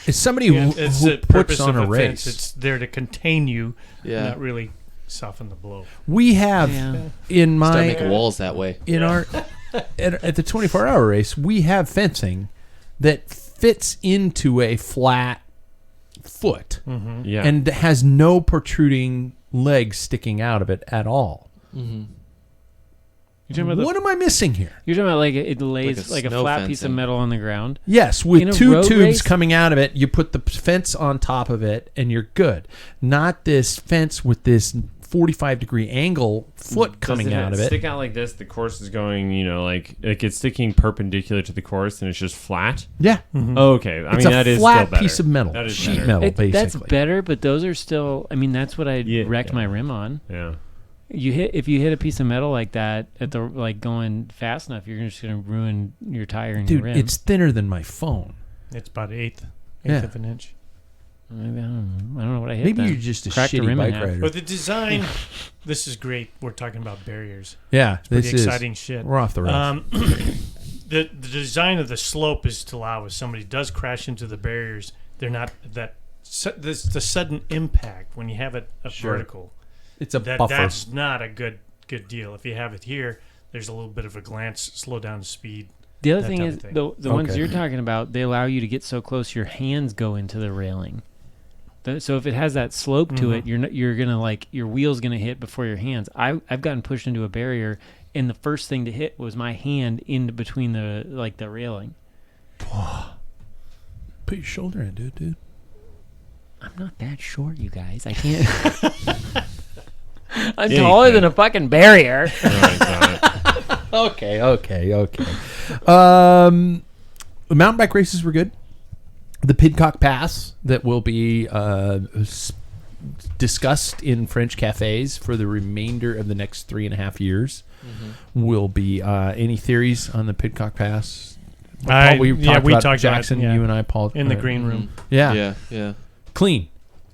as somebody Yeah, who, it's who the puts purpose on of a fence. race, It's there to contain you, Yeah. not really soften the blow. we have Yeah. in Start my making walls that way. in our at the 24-hour race, we have fencing that fits into a flat foot Yeah, and has no protruding legs sticking out of it at all. Mm-hmm. You're talking about What am I missing here? you're talking about like it lays Like a like a snow flat piece of fencing. metal on the ground. Yes, In with a two road tubes race? coming out of it, you put the fence on top of it, and you're good. Not this fence with this 45-degree angle foot coming Doesn't out it of it. stick out like this. The course is going, like it's sticking perpendicular to the course, and it's just flat. Yeah, Oh, okay. I it's mean a that is flat still better. piece of metal, That is sheet better. metal, basically. That's better, but those are still. I mean, that's what I Yeah, wrecked yeah. my rim on. Yeah. If you hit a piece of metal like that at the like going fast enough, you're just gonna ruin your tire and Dude, your rim. it's thinner than my phone. It's about eighth Yeah. of an inch. Maybe I don't know what I hit. Maybe then. you're just a Cracked the shitty rim in bike half. rider. But the design, this is great. We're talking about barriers. Yeah, Pretty this is. exciting shit. We're off the rails. The design of the slope is to allow if somebody does crash into the barriers, they're not the sudden impact when you have it a Sure. vertical. It's a That buffer. that's not a good deal. If you have it here, there's a little bit of a glance, slow down the speed. The other that thing type is of thing. the ones Okay. you're talking about, they allow you to get so close your hands go into the railing. So if it has that slope to it, you're gonna like your wheel's gonna hit before your hands. I've gotten pushed into a barrier, and the first thing to hit was my hand in between the railing. Put your shoulder in, dude. I'm not that short, you guys. I can't. I'm Yeah, you taller could. than a fucking barrier. No, it's not. Okay. The mountain bike races were good. The Pidcock Pass that will be discussed in French cafes for the remainder of the next 3.5 years will be any theories on the Pidcock Pass? Paul, we talked about Jackson, you and I, Paul. in the green room. Yeah. Clean.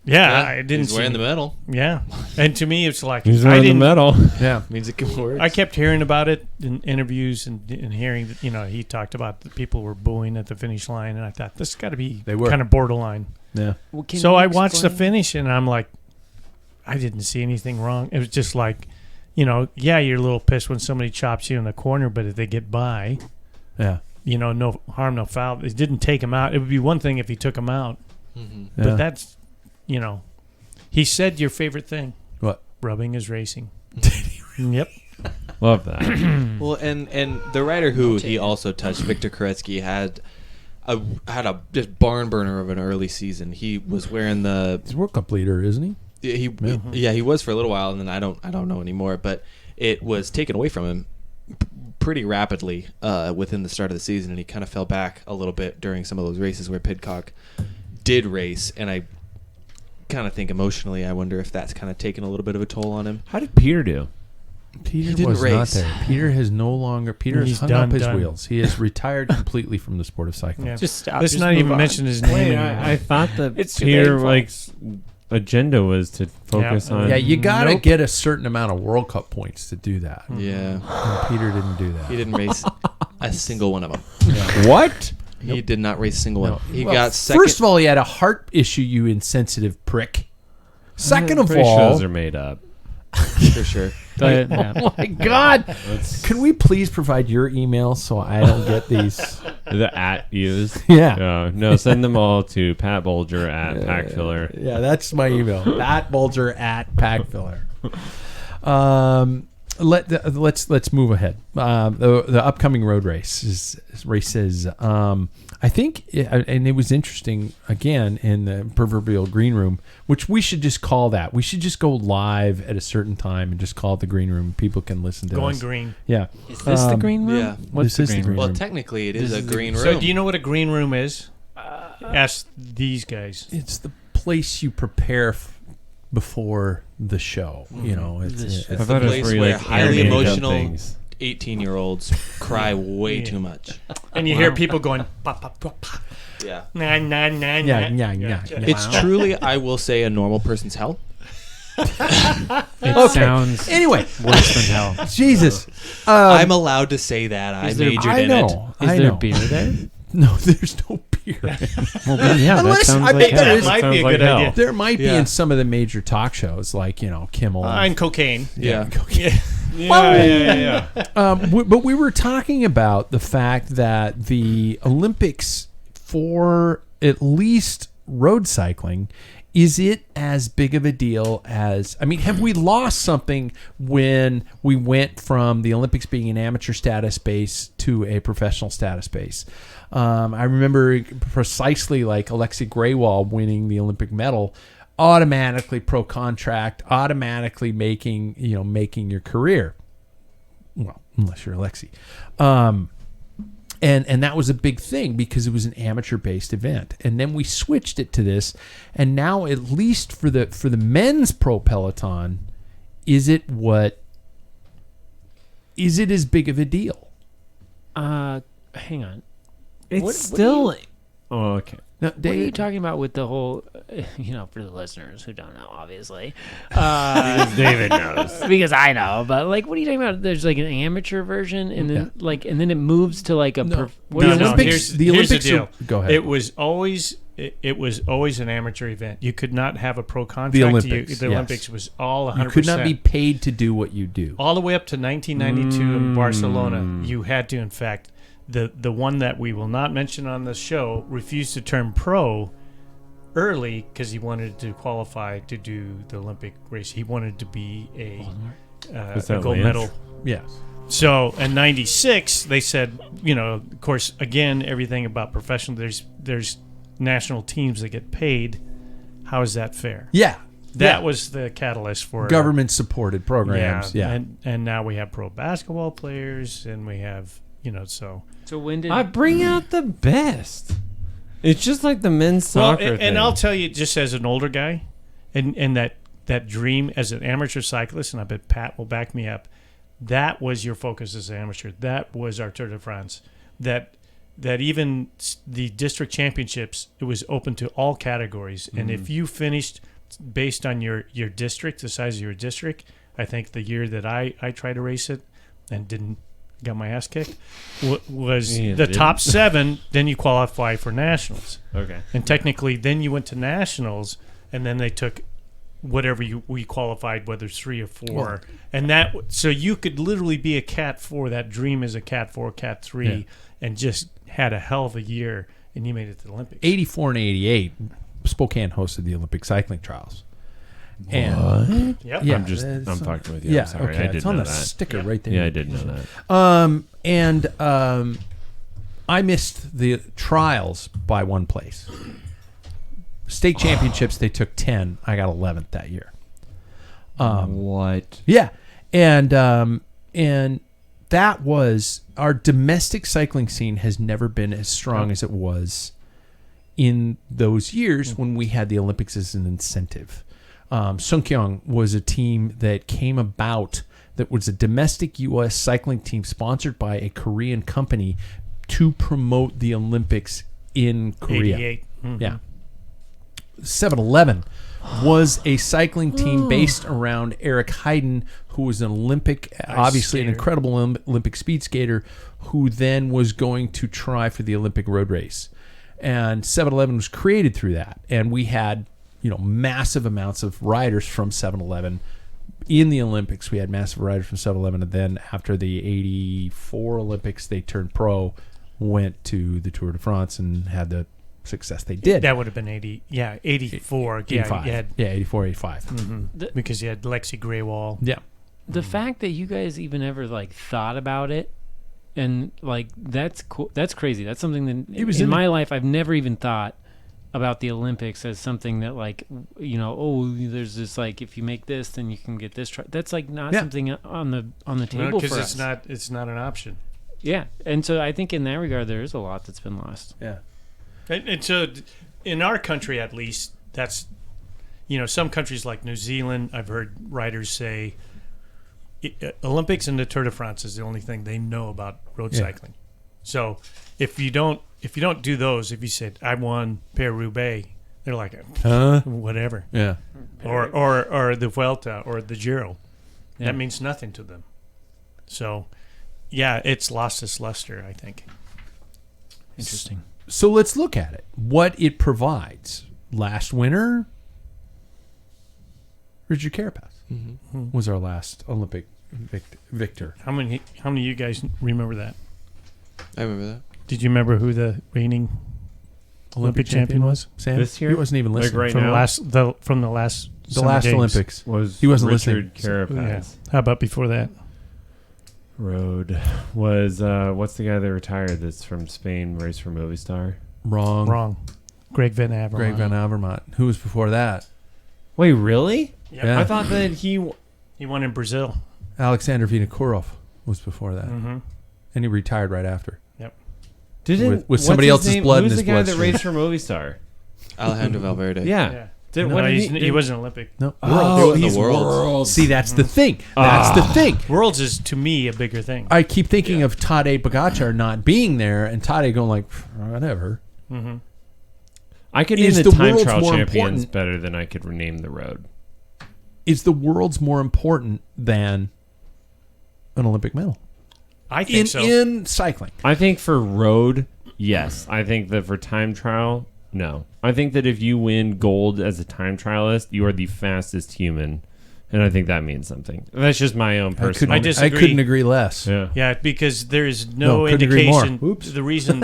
Yeah, I didn't He's see wearing the medal. Yeah, and to me, it's like He's I wearing the didn't. medal. Yeah. Means it can work. I kept hearing about it in interviews and hearing that he talked about the people were booing at the finish line, and I thought this got to be They were. kind of borderline. Yeah. Well, So you I watched the explain- finish, and I'm like, I didn't see anything wrong. It was just like, you're a little pissed when somebody chops you in the corner, but if they get by, Yeah. no harm, no foul. It didn't take him out. It would be one thing if he took him out, Mm-hmm. Yeah. but that's, he said your favorite thing. What? Rubbing is racing. Yep. Love that. Well, and the rider who he also touched, Victor Koretsky, had a just barn burner of an early season. He was wearing the He's a World Cup leader, isn't he? he was for a little while, and then I don't know anymore. But it was taken away from him pretty rapidly within the start of the season, and he kind of fell back a little bit during some of those races where Pidcock did race, and I kind of think emotionally, I wonder if that's kind of taken a little bit of a toll on him. How did Peter do? Peter didn't was not race. there. Peter has no longer. Peter has He's hung up his done. wheels. He has retired completely from the sport of cycling. Yeah. Just stop. Let's just not move even on. mention his name Wait, anymore. I thought that It's too Peter painful. agenda was to focus on. Yeah, you got to Nope. get a certain amount of World Cup points to do that. Yeah, And Peter didn't do that. he didn't race a single one of them. What? He did not race a single No. one. He Well, got second. First of all, he had a heart issue, you insensitive prick. Second of Pretty sure all, those are made up. for sure. But, yeah. oh my God, can we please provide your email so I don't get these? The at used. Yeah. No, send them all to Pat Bulger at Packfiller. Yeah, that's my email. Pat Bulger at Packfiller. Let's move ahead. The upcoming road races. I think, and it was interesting again in the proverbial green room, which we should just call that. We should just go live at a certain time and just call it the green room. People can listen to Going us. green. Yeah. Is this the green room? yeah. What's This the is the green green room? Well, room. technically, it is a green room. So do you know what a green room is? Ask these guys. It's the place you prepare before the show. You know, it's It's I the thought it was place where you, where like, highly animated emotional things. 18-year-olds cry way too much. And you hear people going, pop, pop, pop, pop. Yeah. Nah, nah, nah, Yeah, nah. yeah. It's truly, I will say, a normal person's hell. It sounds Anyway, worse than hell. Jesus. I'm allowed to say that. I is there- majored I in it. know. Is I there know. beer there? No, there's no beer. Well, then, yeah, that Unless- sounds I like bet there hell. is- Might be a Sounds like good hell. idea. There might be Yeah. in some of the major talk shows, like Kimmel. And cocaine. Yeah. Yeah. But we were talking about the fact that the Olympics, for at least road cycling, is it as big of a deal as, I mean, have we lost something when we went from the Olympics being an amateur status base to a professional status base? I remember precisely like Alexei Greywall winning the Olympic medal, automatically pro contract, automatically making your career. Well, unless you're Alexei. And that was a big thing because it was an amateur-based event. And then we switched it to this, and now at least for the men's pro peloton, is it as big of a deal? Hang on. It's What- still. Oh, okay. Now, What are you Dave, talking about with the whole, for the listeners who don't know, obviously. David knows. Because I know, but like, what are you talking about? There's like an amateur version, and then and then it moves to like a. No. What The is it? Olympics- the here's Olympics the are- deal. go ahead. It was always an amateur event. You could not have a pro contract. The Olympics, The yes. Olympics was all 100%. you could not be paid to do what you do. all the way up to 1992 in Barcelona. You had to, in fact, the one that we will not mention on the show refused to turn pro early because he wanted to qualify to do the Olympic race. He wanted to be a Was that gold Lance? medal. Yes. So in '96, they said, of course, again, everything about professional. There's national teams that get paid. How is that fair? Yeah. that was the catalyst for Government supported programs. Yeah. And now we have pro basketball players, and we have so. So when did I bring out the best. It's just like the men's soccer and thing. I'll tell you, just as an older guy, and that dream as an amateur cyclist, and I bet Pat will back me up. That was your focus as an amateur. That was our Tour de France. That even the district championships, it was open to all categories. And if you finished based on your district, the size of your district, I think the year that I tried to race it and got my ass kicked was the top 7. Then you qualify for nationals. Okay. And technically, then you went to nationals, and then they took whatever we qualified, whether it's 3 or 4, and so you could literally be a Cat 4. That dream is a Cat 4, Cat 3, and just had a hell of a year, and you made it to the Olympics. 84 and 88, Spokane hosted the Olympic cycling trials. And Yep. yeah, I'm fucking with you. Yeah, I'm sorry. okay. I did It's on know the that. sticker right there. Yeah, I did know that. I missed the trials by one place. State championships, they took 10. I got 11th that year. What? Yeah, and that was our domestic cycling scene has never been as strong as it was in those years when we had the Olympics as an incentive. Sungkyung was a team that came about that was a domestic U.S. cycling team sponsored by a Korean company to promote the Olympics in Korea. 88. Mhm. Yeah. 7-Eleven was a cycling team based around Eric Heiden, who was an Olympic, obviously an skater. incredible Olympic speed skater, who then was going to try for the Olympic road race. And 7-Eleven was created through that. And we had, massive amounts of riders from 7-Eleven in the Olympics. We had massive riders from 7-Eleven. And then after the 84 Olympics, they turned pro, went to the Tour de France, and had the success they did. That would have been 80. Yeah, 84. 85. Yeah, you had, 84, 85. because you had Lexi Graywall. Yeah. the fact that you guys even ever thought about it, and that's cool. That's crazy. That's something that It was in in my life I've never even thought about the Olympics as something that there's this if you make this then you can get this. That's not something on the table for Because us. it's not an option. Yeah, and so I think in that regard there is a lot that's been lost. Yeah. And so, in our country at least, that's, some countries like New Zealand, I've heard riders say, Olympics and the Tour de France is the only thing they know about road cycling. So if you don't do those, if you said I won Paris-Roubaix, they're like, whatever, Yeah. or the Vuelta or the Giro, Yeah. that means nothing to them. So, yeah, it's lost its luster, I think. Interesting. So let's look at it. What it provides. Last winter, Richard Carapaz was our last Olympic victor. How many of you guys remember that? I remember that. Did you remember who the reigning Olympic champion was? Sam? This year? He wasn't even listening. right from now? the last the Summer last Games? Olympics. Was He wasn't Richard listening. Carapaz. Yeah. How about before that? Road was what's the guy that retired that's from Spain, raced for Movistar? Wrong. Greg Van Avermaet. Greg Van Avermaet. Who was before that? Wait, really? Yeah. I thought that he He won in Brazil. Alexander Vinokourov was before that. Mm-hmm. And he retired right after. didn't With what's somebody his else's name? blood in Who's his the guy that bloodstream? raced for Movistar? Alejandro Valverde. Yeah. Yeah. Did, No, what did he he wasn't Olympic. No. Oh, He was in the he's Worlds. Worlds. See, that's the thing. That's the thing. Worlds is, to me, a bigger thing. I keep thinking of Tadej Pogacar not being there and Tadej going whatever. Mm-hmm. I could Is name the the time world's trial more champions important- better than I could rename the road. Is the world's more important than an Olympic medal? I think so. In cycling. I think for road, yes. I think that for time trial, no. I think that if you win gold as a time trialist, you are the fastest human, and I think that means something. That's just my own personal. I disagree. I couldn't agree less. Yeah. Yeah, because there is no couldn't agree more. indication. Oops. The reason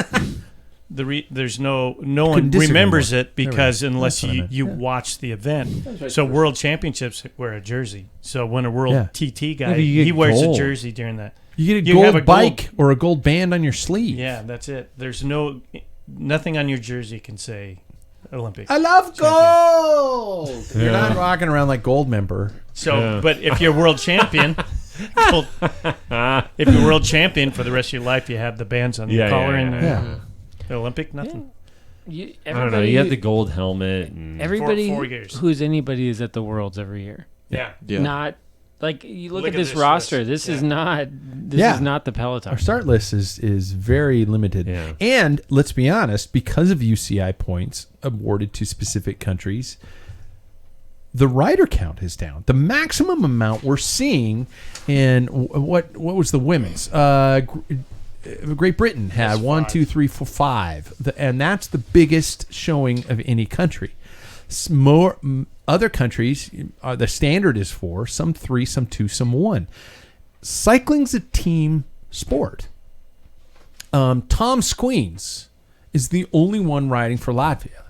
there's no one Couldn't disagree remembers more. it because There we go. unless That's what I you meant. watch the event. So World Championships wear a jersey. So when a World Yeah. TT guy but you get he wears gold. a jersey during that. You get a You gold have a bike or a gold band on your sleeve. Yeah, that's it. There's nothing on your jersey can say Olympic. I love gold. You're not walking around like gold member. So, Yeah. but if you're world champion, if you're world champion for the rest of your life, you have the bands on your collar and Yeah. the Olympic, nothing. I don't know. You have the gold helmet. And Everybody 4 years. who's anybody is at the Worlds every year. Yeah. Yeah. Not like you look, Look at at this this roster. list. This is Yeah. not. This Yeah. is not the Peloton. Our start list is very limited. Yeah. And let's be honest, because of UCI points awarded to specific countries, the rider count is down. The maximum amount we're seeing in what was the women's? Great Britain had That's 1, five. 2, 3, 4, 5, and that's the biggest showing of any country. More other countries, the standard is 4, some 3, some 2, some 1. Cycling's a team sport. Tom Squeens is the only one riding for Latvia.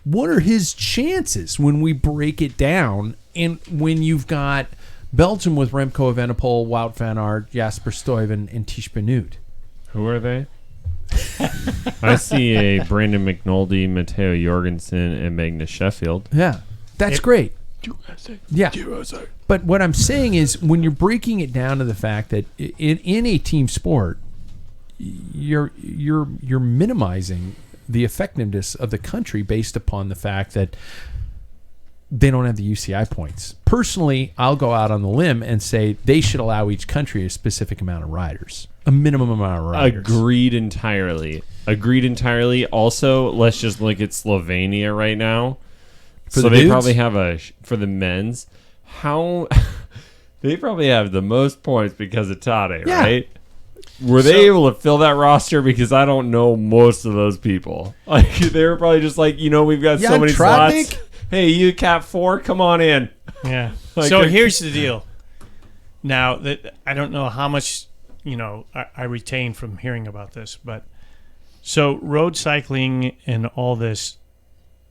What are his chances when we break it down and when you've got Belgium with Remco Evenepoel, Wout van Aert, Jasper Stuyven, and Tish Benoot? Who are they? I see a Brandon McNulty, Matteo Jorgensen, and Magnus Sheffield. Yeah, that's great. Yeah. But what I'm saying is when you're breaking it down to the fact that in a team sport, you're minimizing the effectiveness of the country based upon the fact that they don't have the UCI points. Personally, I'll go out on the limb and say they should allow each country a specific amount of riders, a minimum amount of riders. Agreed entirely. Also, let's just look at Slovenia right now. For so the they dudes? probably have for the men's. How they probably have the most points because of Tade, Yeah. right? Were they able to fill that roster? Because I don't know most of those people. Like they were probably just like, we've got so Jan many Tratnik? slots. Hey, you Cat 4, come on in. Yeah. Like So they're- here's the deal. Now that I don't know how much I retain from hearing about this, but so road cycling and all this,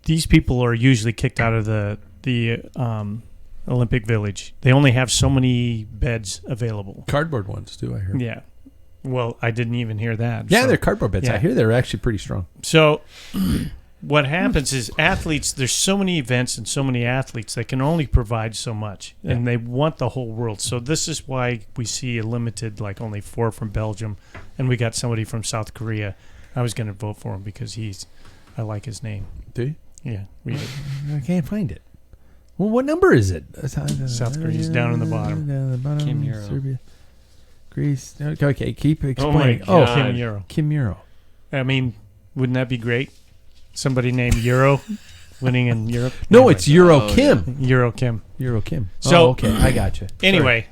these people are usually kicked out of the Olympic Village. They only have so many beds available. Cardboard ones, too, I heard. Yeah. Well, I didn't even hear that. Yeah, So- they're cardboard beds. I yeah. hear they're actually pretty strong. So what happens is athletes, there's so many events and so many athletes, they can only provide so much, and they want the whole world. So this is why we see a limited, like only 4 from Belgium, and we got somebody from South Korea. I was going to vote for him because I like his name. Do you? Yeah, read it. I can't find it. Well, what number is it? South Korea's down in the bottom. Down in the bottom. Kim Euro. Serbia. Greece. Okay, keep Oh my explaining. God. Kim Euro. Kim Euro. I mean, wouldn't that be great? Somebody named Euro winning in Europe. No, Anyway. it's Euro Oh, Kim. Euro Kim. Euro Kim. So- okay, I got you. Anyway,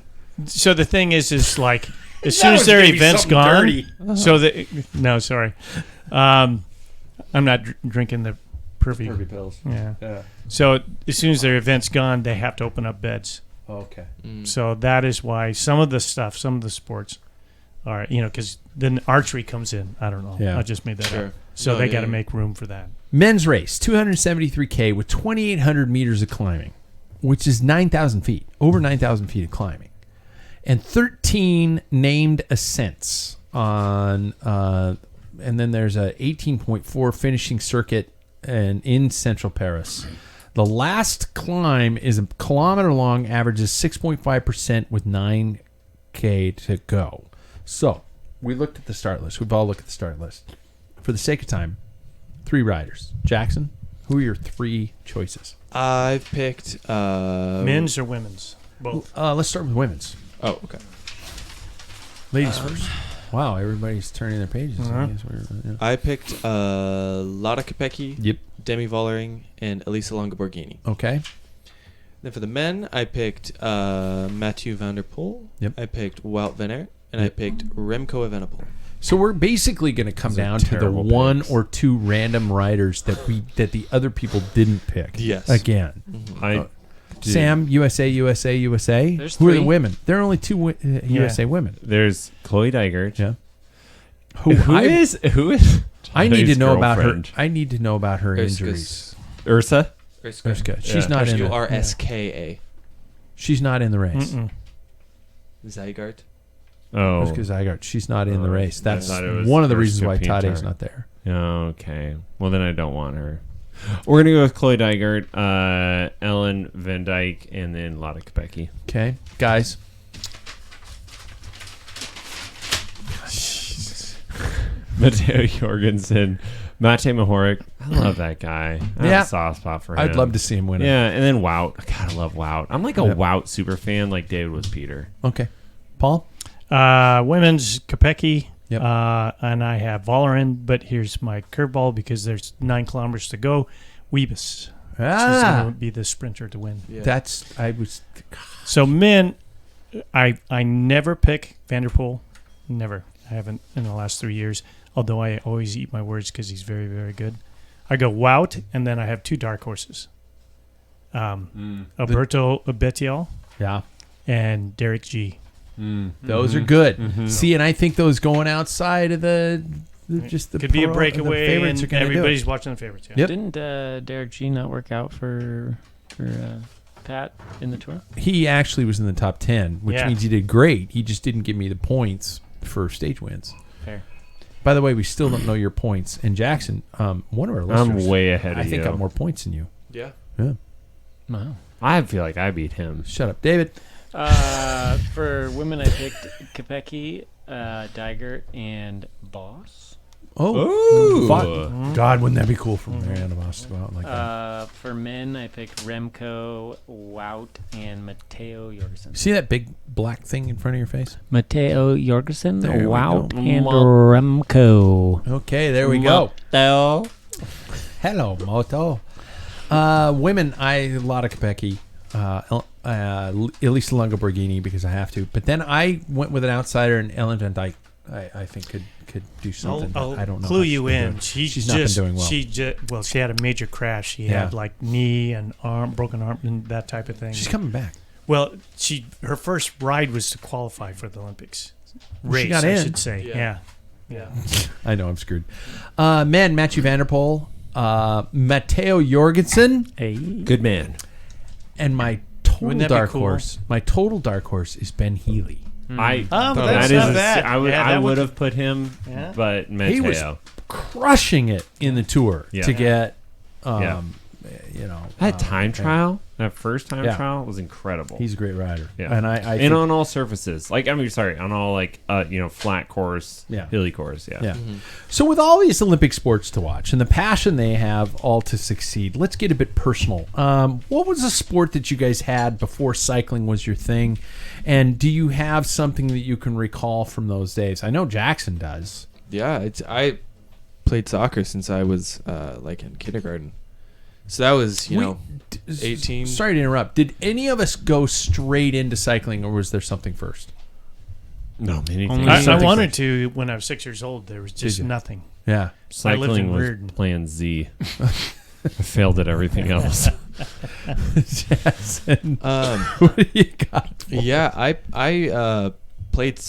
so the thing is like as soon as their event's gone, so no, sorry, I'm not drinking the Pervy. pills. Yeah. So as soon as their event's gone, they have to open up beds. Okay. So that is why some of the sports are, because then archery comes in. I don't know. Yeah. I just made that Sure. up. So No, they yeah, got to yeah. make room for that. Men's race, 273K with 2,800 meters of climbing, which is 9,000 feet, over 9,000 feet of climbing, and 13 named ascents on, and then there's a 18.4 finishing circuit and in central Paris. The last climb is a kilometer long, averages 6.5% with 9K to go. So we looked at the start list. We've all looked at the start list. For the sake of time, 3 riders. Jackson, who are your 3 choices? I've picked Men's or women's? Both. Let's start with women's. Oh, okay. Ladies first. Wow, everybody's turning their pages. Uh-huh. I picked Lara Kopecky, Yep. Demi Vollering, and Elisa Longa Borghini. Okay. Then for the men, I picked Mathieu van der Poel. Yep. I picked Wout van Aert, and I picked Remco Evenepoel. So we're basically going to come Those are down to the terrible 1 picks. or 2 random riders that the other people didn't pick. Yes. Again. Sam, USA. There's Who are the 3. women? There are only 2 USA women. There's Chloe Dygert. Yeah. Who is I need to Tade's know about her. girlfriend? I need to know about her Urska. injuries. Ursa? Urska. She's Yeah. not in. Urska. She's not in the race. Mm-mm. Zygarde. Oh. Urska Zygarde. She's not in the race. I That's thought it was one of the Urska reasons why Pintar. Tade's not there. Okay. Well, then I don't want her. We're gonna go with Chloe Dygert, Ellen Van Dyke, and then Lotte Kopecky. Okay, guys. Mateo Jorgensen, Mate Mahoric. I love that guy. I have Yeah. a soft spot for him. I'd love to see him win it. Yeah, and then Wout. God, I love Wout. I'm like a Yep. Wout super fan, like David was Peter. Okay. Paul? Women's Kopecky. Yep. And I have Vollering, but here's my curveball because there's 9 kilometers to go. Weebus. She's going to be the sprinter to win. Yeah. So men, I never pick Vanderpool. Never. I haven't in the last 3 years. Although I always eat my words because he's very, very good. I go Wout, and then I have 2 dark horses. Alberto Bettiol Yeah. and Derek G. Those are good. See, and I think those going outside of the Could be a the breakaway, favorites and are gonna do it. everybody's watching the favorites. Yeah. Yep. Didn't Derek G not work out for Pat in the tour? He actually was in the top 10, which Yeah. means he did great. He just didn't give me the points for stage wins. Fair. By the way, we still don't know your points. And Jackson, one of our listeners, I'm way ahead I of think you. got more points than you. Yeah. Yeah. Wow. I feel like I beat him. Shut up, David. For women, I picked Kopecky, Dygert, and Boss. Ooh. God, wouldn't that be cool for Mariana Voss to go out like that? For men, I picked Remco, Wout, and Matteo Jorgensen. See that big black thing in front of your face? Matteo Jorgensen, There we Wout, go. and Remco. Okay, there we go. Hello, Moto. Women, a lot of Kopecky. Elisa Lunga Borghini because I have to. But then I went with an outsider, and Ellen Van Dyke, I think could do something. but I'll I don't know. clue how you she's been in. doing. She's She's not been doing well. She had a major crash. She Yeah. had like knee and broken arm and that type of thing. She's coming back. Well, her first ride was to qualify for the Olympics. Race, got I in. should say. Yeah. Yeah. I know I'm screwed. Men, Matthew Vanderpool, Matteo Jorgensen, Hey. Good man. and my Wouldn't total that be dark cool? horse. My total dark horse is Ben Healy. I Oh, but that that's is not a- bad. I would Yeah, I that would would- have put him, Yeah. but He was Mateo. crushing it in the tour Yeah. to get, Yeah. That time trial, that first time Yeah. trial was incredible. He's a great rider. Yeah. And I and think, on all surfaces, on all flat course, Yeah. hilly course, yeah. yeah. So with all these Olympic sports to watch and the passion they have all to succeed, let's get a bit personal. What was a sport that you guys had before cycling was your thing? And do you have something that you can recall from those days? I know Jackson does. Yeah, I played soccer since I was like in kindergarten. So that was, you know, 18. Sorry to interrupt. Did any of us go straight into cycling, or was there something first? No, many Only things. I something wanted to when I was 6 years old. There was just you? nothing. Yeah. I lived Cycling in was Reardon. plan Z. I failed at everything else. Jackson, Um, what do you got? for yeah, I played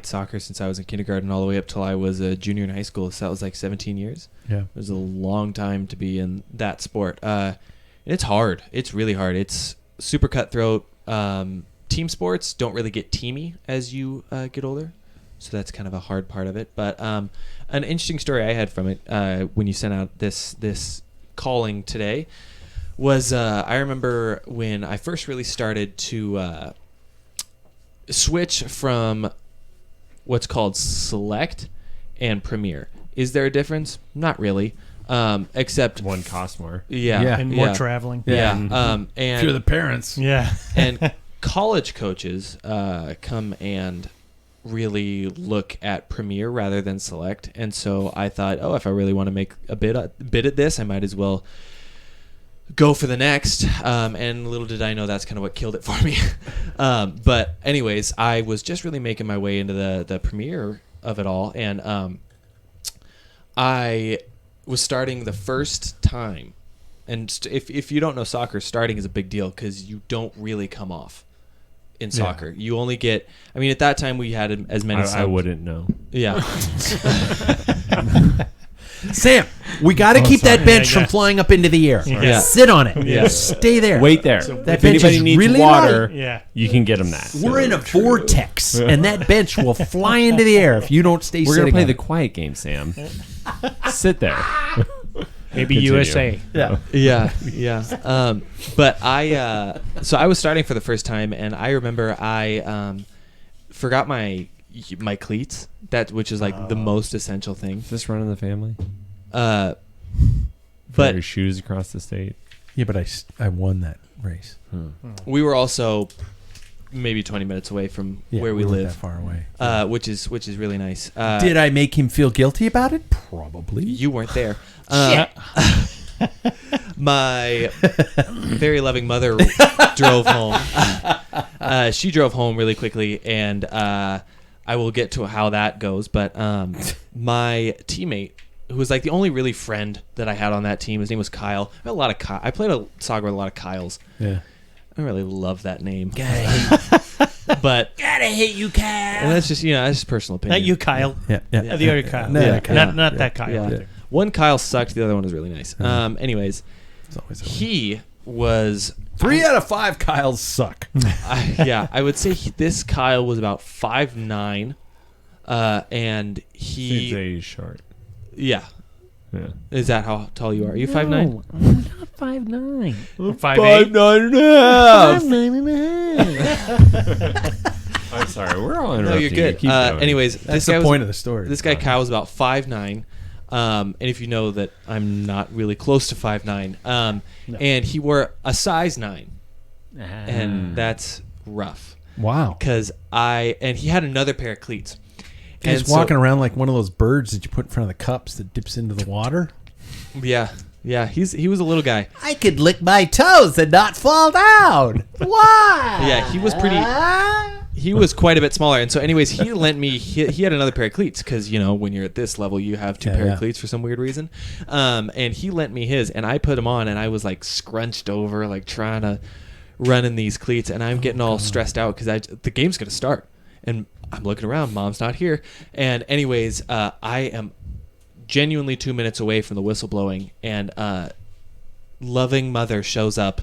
soccer since I was in kindergarten all the way up till I was a junior in high school. So that was like 17 years. Yeah. It was a long time to be in that sport. And it's hard. It's really hard. It's super cutthroat. Team sports don't really get teamy as you get older. So that's kind of a hard part of it. But an interesting story I had from it when you sent out this calling today was I remember when I first really started to switch from what's called Select and Premier. Is there a difference? Not really. Except One cost more. Yeah. And more traveling. Yeah. If And you're the parents. Yeah. and college coaches come and really look at Premier rather than Select. And so I thought, if I really want to make a bid at this, I might as well go for the next. And little did I know that's kind of what killed it for me. But anyways, I was just really making my way into the Premier of it all. And I was starting the first time. And if you don't know soccer, starting is a big deal because you don't really come off in soccer. You only get, at that time we had as many I subs. wouldn't know. Yeah. Sam, we got to keep that sorry. bench Yeah, from yeah. flying up into the air. Yeah. Sit on it. Yeah. Stay there. Wait there. That if bench anybody is needs really water, light. Yeah. you can get them that. We're in a vortex, and that bench will fly into the air if you don't stay We're sitting gonna play on the it. quiet game, Sam. Sit there. Maybe Continue. USA. Yeah. Yeah. But so I was starting for the first time, and I remember I forgot my cleats, which is like the most essential thing. Is this running the family? But But your shoes across the state. Yeah, but I won that race. we were also maybe 20 minutes away from Yeah, where we weren't live, that far away. which is really nice. Did I make him feel guilty about it? Probably. You weren't there. My very loving mother drove home. She drove home really quickly, and I will get to how that goes. But my teammate, who was like the only really friend that I had on that team, his name was Kyle. I played soccer with a lot of Kyles. Yeah. I don't really love that name, But gotta hate you, Kyle. And that's just that's just personal opinion. Not you, Kyle. yeah. The other Kyle. No, Yeah, Kyle. Not that Kyle. Yeah. either. One Kyle sucked. The other one was really nice. Anyways, It's always he was 3 out of 5 Kyles suck. I would say this Kyle was about 5'9", and He's a short. yeah. Yeah. Is that how tall you are? Are you 5'9"? No, I'm not 5'9". 5'8". 5'9.5". I'm sorry. We're all No, interrupting. you're good. Keep going. Anyways, That's the point of the story. This guy Kyle was about 5'9", and if you know that I'm not really close to 5'9", and he wore a size 9, and that's rough. Wow. Because he had another pair of cleats. He's walking around like one of those birds that you put in front of the cups that dips into the water. Yeah, he was a little guy. I could lick my toes and not fall down. Why? Yeah, he was quite a bit smaller, and so anyways, he lent me. He had another pair of cleats because when you're at this level, you have two pair of cleats for some weird reason. And he lent me his, and I put them on, and I was like scrunched over, like trying to run in these cleats, and I'm getting all stressed out because the game's gonna start, and I'm looking around. Mom's not here, and anyways, I am genuinely 2 minutes away from the whistle blowing, and loving mother shows up,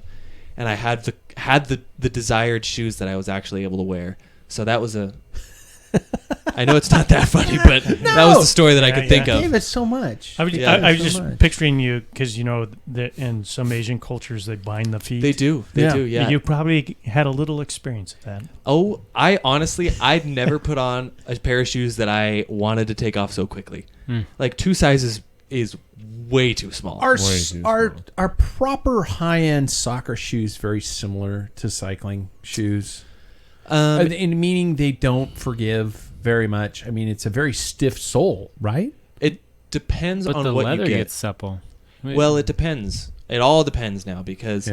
and I had the desired shoes that I was actually able to wear. So that was I know it's not that funny, but that was the story that I could think I of. gave it so much. I was just picturing you because that in some Asian cultures they bind the feet. They do. Yeah. You probably had a little experience of that. Oh, I'd never put on a pair of shoes that I wanted to take off so quickly. Like 2 sizes is way too small. Are proper high-end soccer shoes very similar to cycling shoes? In meaning they don't forgive very much. I mean, it's a very stiff sole, right? It depends But on the what leather you get. gets supple. Well, it depends. It all depends now because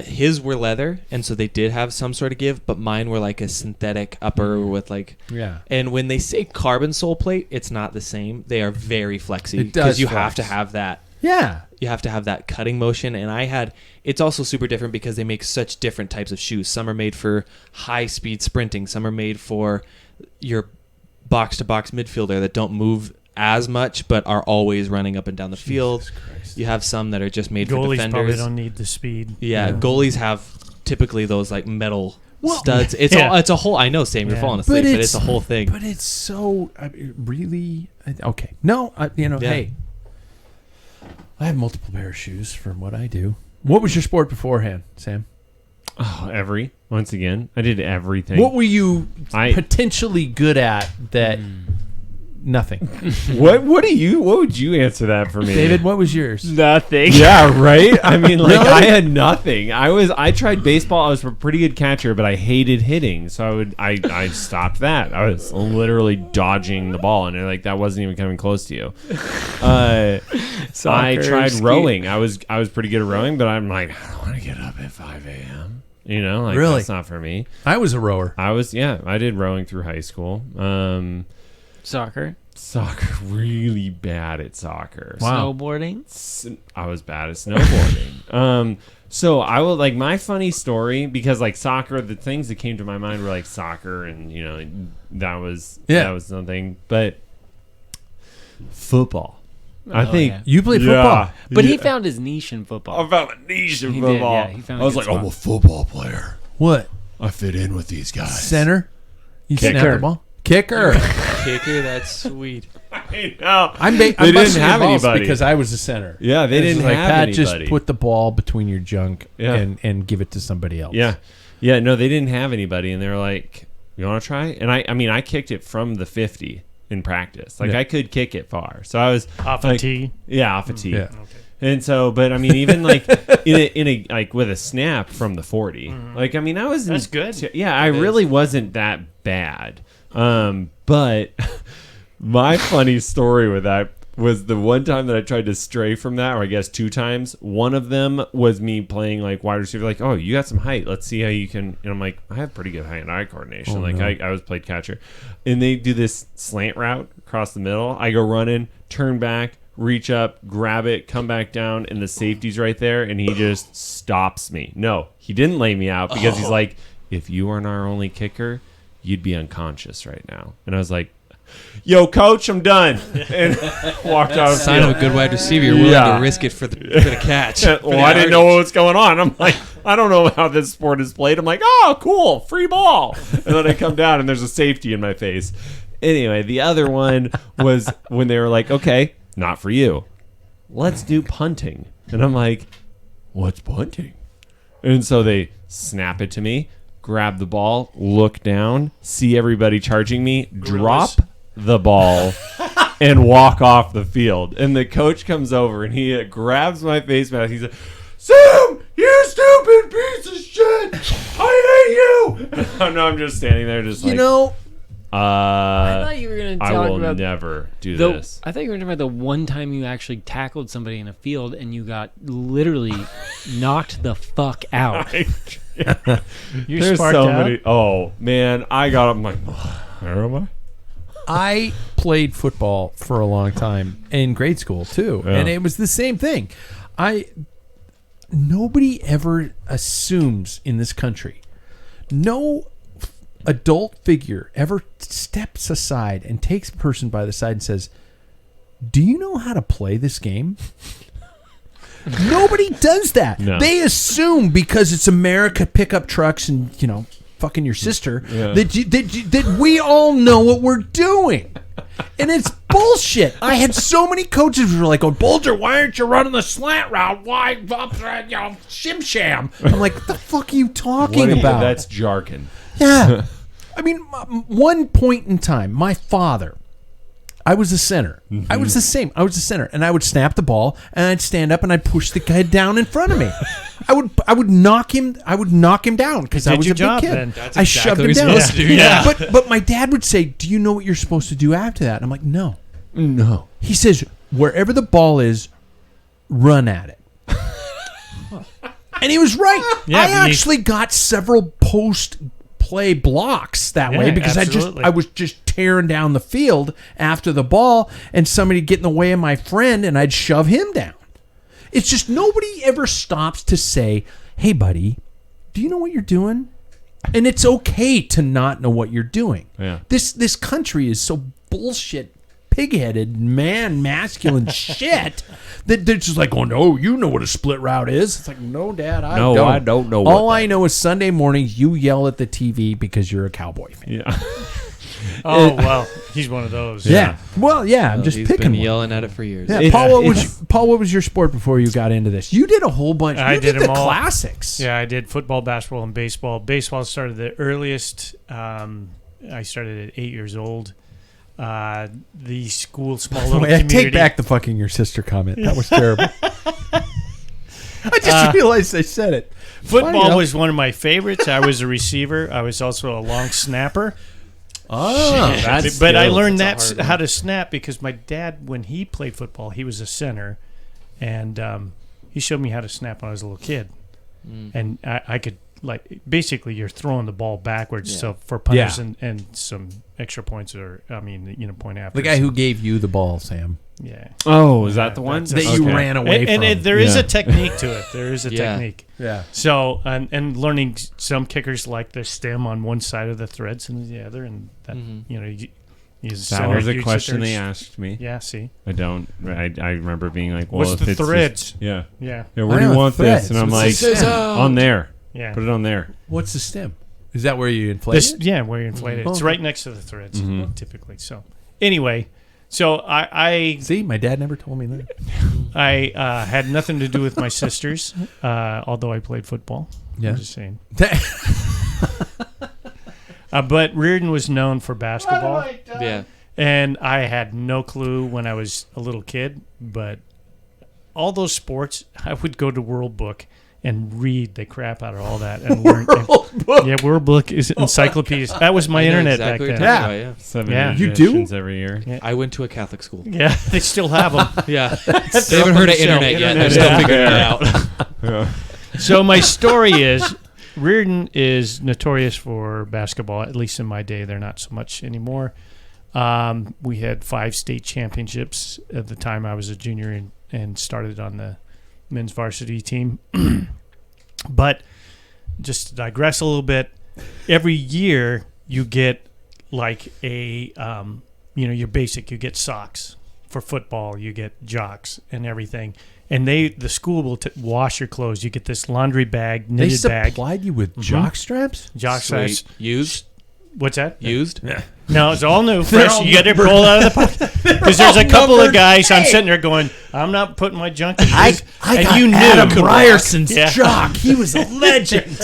his were leather, and so they did have some sort of give, but mine were like a synthetic upper with like. Yeah. And when they say carbon sole plate, it's not the same. They are very flexy It does because you flex. have to have that. Yeah. You have to have that cutting motion, and it's also super different because they make such different types of shoes. Some are made for high speed sprinting. Some are made for your box to box midfielder that don't move as much but are always running up and down the field. You have some that are just made for Goalies defenders. probably don't need the speed. Yeah, goalies have typically those like metal studs. It's a whole. I know, Sam, you're falling asleep, but it's a whole thing. But it's so really okay. No, hey, I have multiple pair of shoes for what I do. What was your sport beforehand, Sam? Oh, once again, I did everything. What were you potentially good at that? Nothing. What would you answer that for me? David, what was yours? Nothing. Yeah, right? I mean, like, really? I had nothing. I tried baseball. I was a pretty good catcher, but I hated hitting. So I stopped that. I was literally dodging the ball, and that wasn't even coming close to you. I tried rowing. I was pretty good at rowing, but I'm like, I don't want to get up at 5 a.m. Really? That's not for me. I was a rower. I did rowing through high school. Soccer, really bad at soccer. Wow. Snowboarding, I was bad at snowboarding. So I will my funny story, because soccer, the things that came to my mind were soccer, and that was something. But football, I think you played football, but he found his niche in football. I found a niche in football. He found I was I'm a football player. What? I fit in with these guys. Center. You Kicker. snap the ball. Kicker. kicker. That's sweet. I know. I'm They busting didn't your have balls anybody. because I was a center. Yeah, they It's didn't like, have Pat, anybody. just put the ball between your junk Yeah. and give it to somebody else. Yeah. Yeah, no, they didn't have anybody, and they were like, you want to try? And I mean, I kicked it from the 50 in practice. Like, Yeah. I could kick it far. So I was... Off like, a tee. Yeah, off a tee. Yeah. And so, but I mean, even like in a like with a snap from the 40, like I mean, I was That's good. Yeah, I really wasn't that bad. But my funny story with that was the one time that I tried to stray from that, or I guess 2 times. One of them was me playing like wide receiver, like, oh, you got some height. Let's see how you can. And I'm like, I have pretty good hand-eye coordination. I was played catcher, and they do this slant route across the middle. I go running, turn back, reach up, grab it, come back down, and the safety's right there, and he just stops me. No, he didn't lay me out because he's like, if you weren't our only kicker, you'd be unconscious right now. And I was like, yo, coach, I'm done. And walked out of the Sign field. of a good wide receiver. You're willing Yeah. to risk it for the catch. Well, I didn't know what was going on. I'm like, I don't know how this sport is played. I'm like, oh, cool, free ball. And then I come down and there's a safety in my face. Anyway, the other one was when they were like, okay, not for you. Let's do punting. And I'm like, what's punting? And so they snap it to me, grab the ball, look down, see everybody charging me, drop the ball, and walk off the field. And the coach comes over and he grabs my face mask. He's like, Sam, you stupid piece of shit! I hate you! And I'm just standing there, just like, I thought you were going to I talk will about never do the, this. I thought you were talking about the one time you actually tackled somebody in a field and you got literally knocked the fuck out. You There's sparked so out? many. Oh man, I got up. I'm like, where am I? I played football for a long time in grade school too, Yeah. and it was the same thing. Nobody ever assumes in this country, no adult figure ever steps aside and takes a person by the side and says, "Do you know how to play this game?" Nobody does that. No. They assume because it's America, pickup trucks, and fucking your sister, Yeah. that we all know what we're doing. And it's bullshit. I had so many coaches who were like, "Oh, Bulger, why aren't you running the slant route? Why, shim sham?" I'm like, "What the fuck are you talking about?" That's jargon. Yeah. I mean, one point in time, my father, I was a center. I was the same. I was a center, and I would snap the ball, and I'd stand up, and I'd push the guy down in front of me. I would knock him. I would knock him down because I did was your a big job, kid. then. That's I exactly shoved what him he's down. supposed to do, yeah. But my dad would say, "Do you know what you're supposed to do after that?" And I'm like, "No." No. He says, "Wherever the ball is, run at it." And he was right. Yeah, I but you- actually got several post-play blocks that way Yeah, because absolutely. I was just tearing down the field after the ball, and somebody get in the way of my friend, and I'd shove him down. It's just nobody ever stops to say, "Hey, buddy, do you know what you're doing?" And it's okay to not know what you're doing. Yeah. This country is so bullshit, pig-headed, masculine shit that they're just like, "Oh no, you know what a split route is." It's like, "No, Dad, I No, don't. I don't know what All I that know is Sunday mornings you yell at the TV because you're a Cowboy fan." Yeah. Oh, well, he's one of those. Yeah. Well, yeah, I'm just He's picking been one. yelling at it for years. Yeah, It's- Paul, what was your sport before you got into this? You did a whole bunch. I You did the them all. classics. Yeah, I did football, basketball, and baseball. Baseball started the earliest. I started at 8 years old. The school, small little Wait, I community. take back the fucking your sister comment. That was terrible. I just realized I said it. Football Funny, though. was one of my favorites. I was a receiver. I was also a long snapper. Oh, That's But I skill. learned That's a hard how to snap because my dad, when he played football, he was a center, and he showed me how to snap when I was a little kid, and I could basically you're throwing the ball backwards, Yeah. so for punters Yeah. and some extra points point after. the guy who gave you the ball, Sam, yeah. Oh, is that the one? that you Okay. ran away from. There is Yeah. a technique to it. There is a Yeah. technique. Yeah. So and learning some kickers like the stem on one side of the threads and the other, and that you That center, was a you sit question there they and asked me. Yeah, see, I don't. I remember being like, "Well, what's if the it's just- threads? yeah. Yeah, Yeah. Where do you know, want threads. this?" And I'm What's like, the stem? "On there. yeah. Put it on there." What's the stem? Is that where you inflate it? Where you inflate it. Oh, It's okay. right next to the threads, typically. So, anyway, I See, my dad never told me that. had nothing to do with my sisters, although I played football. Yeah. I'm just saying. But Reardon was known for basketball, Yeah. and I had no clue when I was a little kid. But all those sports, I would go to World Book and read the crap out of all that and learn. Yeah, World Book is encyclipedia. That was my I know internet exactly back what then. you're talking about, 7 Yeah. You do? editions every year. I went to a Catholic school. Yeah, they still have them. Yeah. They haven't heard of internet yet. They're still figuring it out. So my story is, Reardon is notorious for basketball. At least in my day, they're not so much anymore. We had 5 state championships at the time I was a junior and started on the men's varsity team. But just to digress a little bit, every year you get like a, your basic, you get socks. For football, you get jocks and everything. And the school will wash your clothes. You get this laundry bag, They knitted bag. supplied you with jock straps? Jock size. Sweet. Used? What's that? Used? No, it's all new, fresh. You got to pull it out of the pocket. Because there's a couple of guys. I'm sitting there going, I'm not putting my junk in this. I and you knew. Adam Ryerson's Yeah. jock. He was a legend.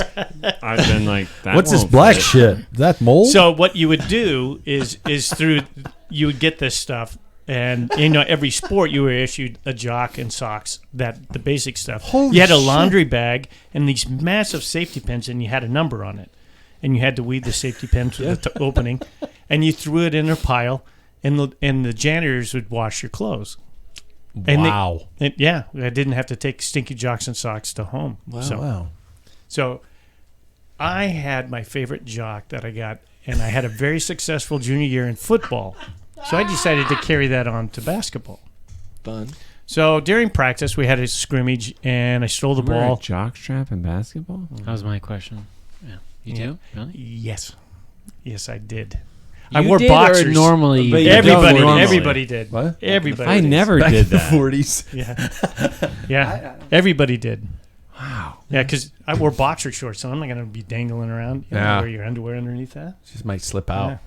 I've been like, that What's this won't black fit. shit? Is that mold? So what you would do is through you would get this stuff, and every sport you were issued a jock and socks, that the basic stuff. Holy you had a shit. laundry bag and these massive safety pins, and you had a number on it, and you had to weed the safety pins with the opening, and you threw it in a pile, and the janitors would wash your clothes. And Wow. I didn't have to take stinky jocks and socks to home. Wow. So I had my favorite jock that I got, and I had a very successful junior year in football. So I decided to carry that on to basketball. Fun. So during practice, we had a scrimmage, and I stole the Wear a ball. jockstrap in basketball? That was my question. Yeah. You Yeah. do? Really? Yes, I did. You I wore did, or boxers. normally. But you you don't Everybody, normally? everybody did. What? Everybody. I did. never Back did in the that. 40s. Yeah, everybody did. Wow. Yeah, because I wore boxer shorts, so I'm not going to be dangling around. You know, Yeah. wear your underwear underneath that. Just might slip out. Yeah.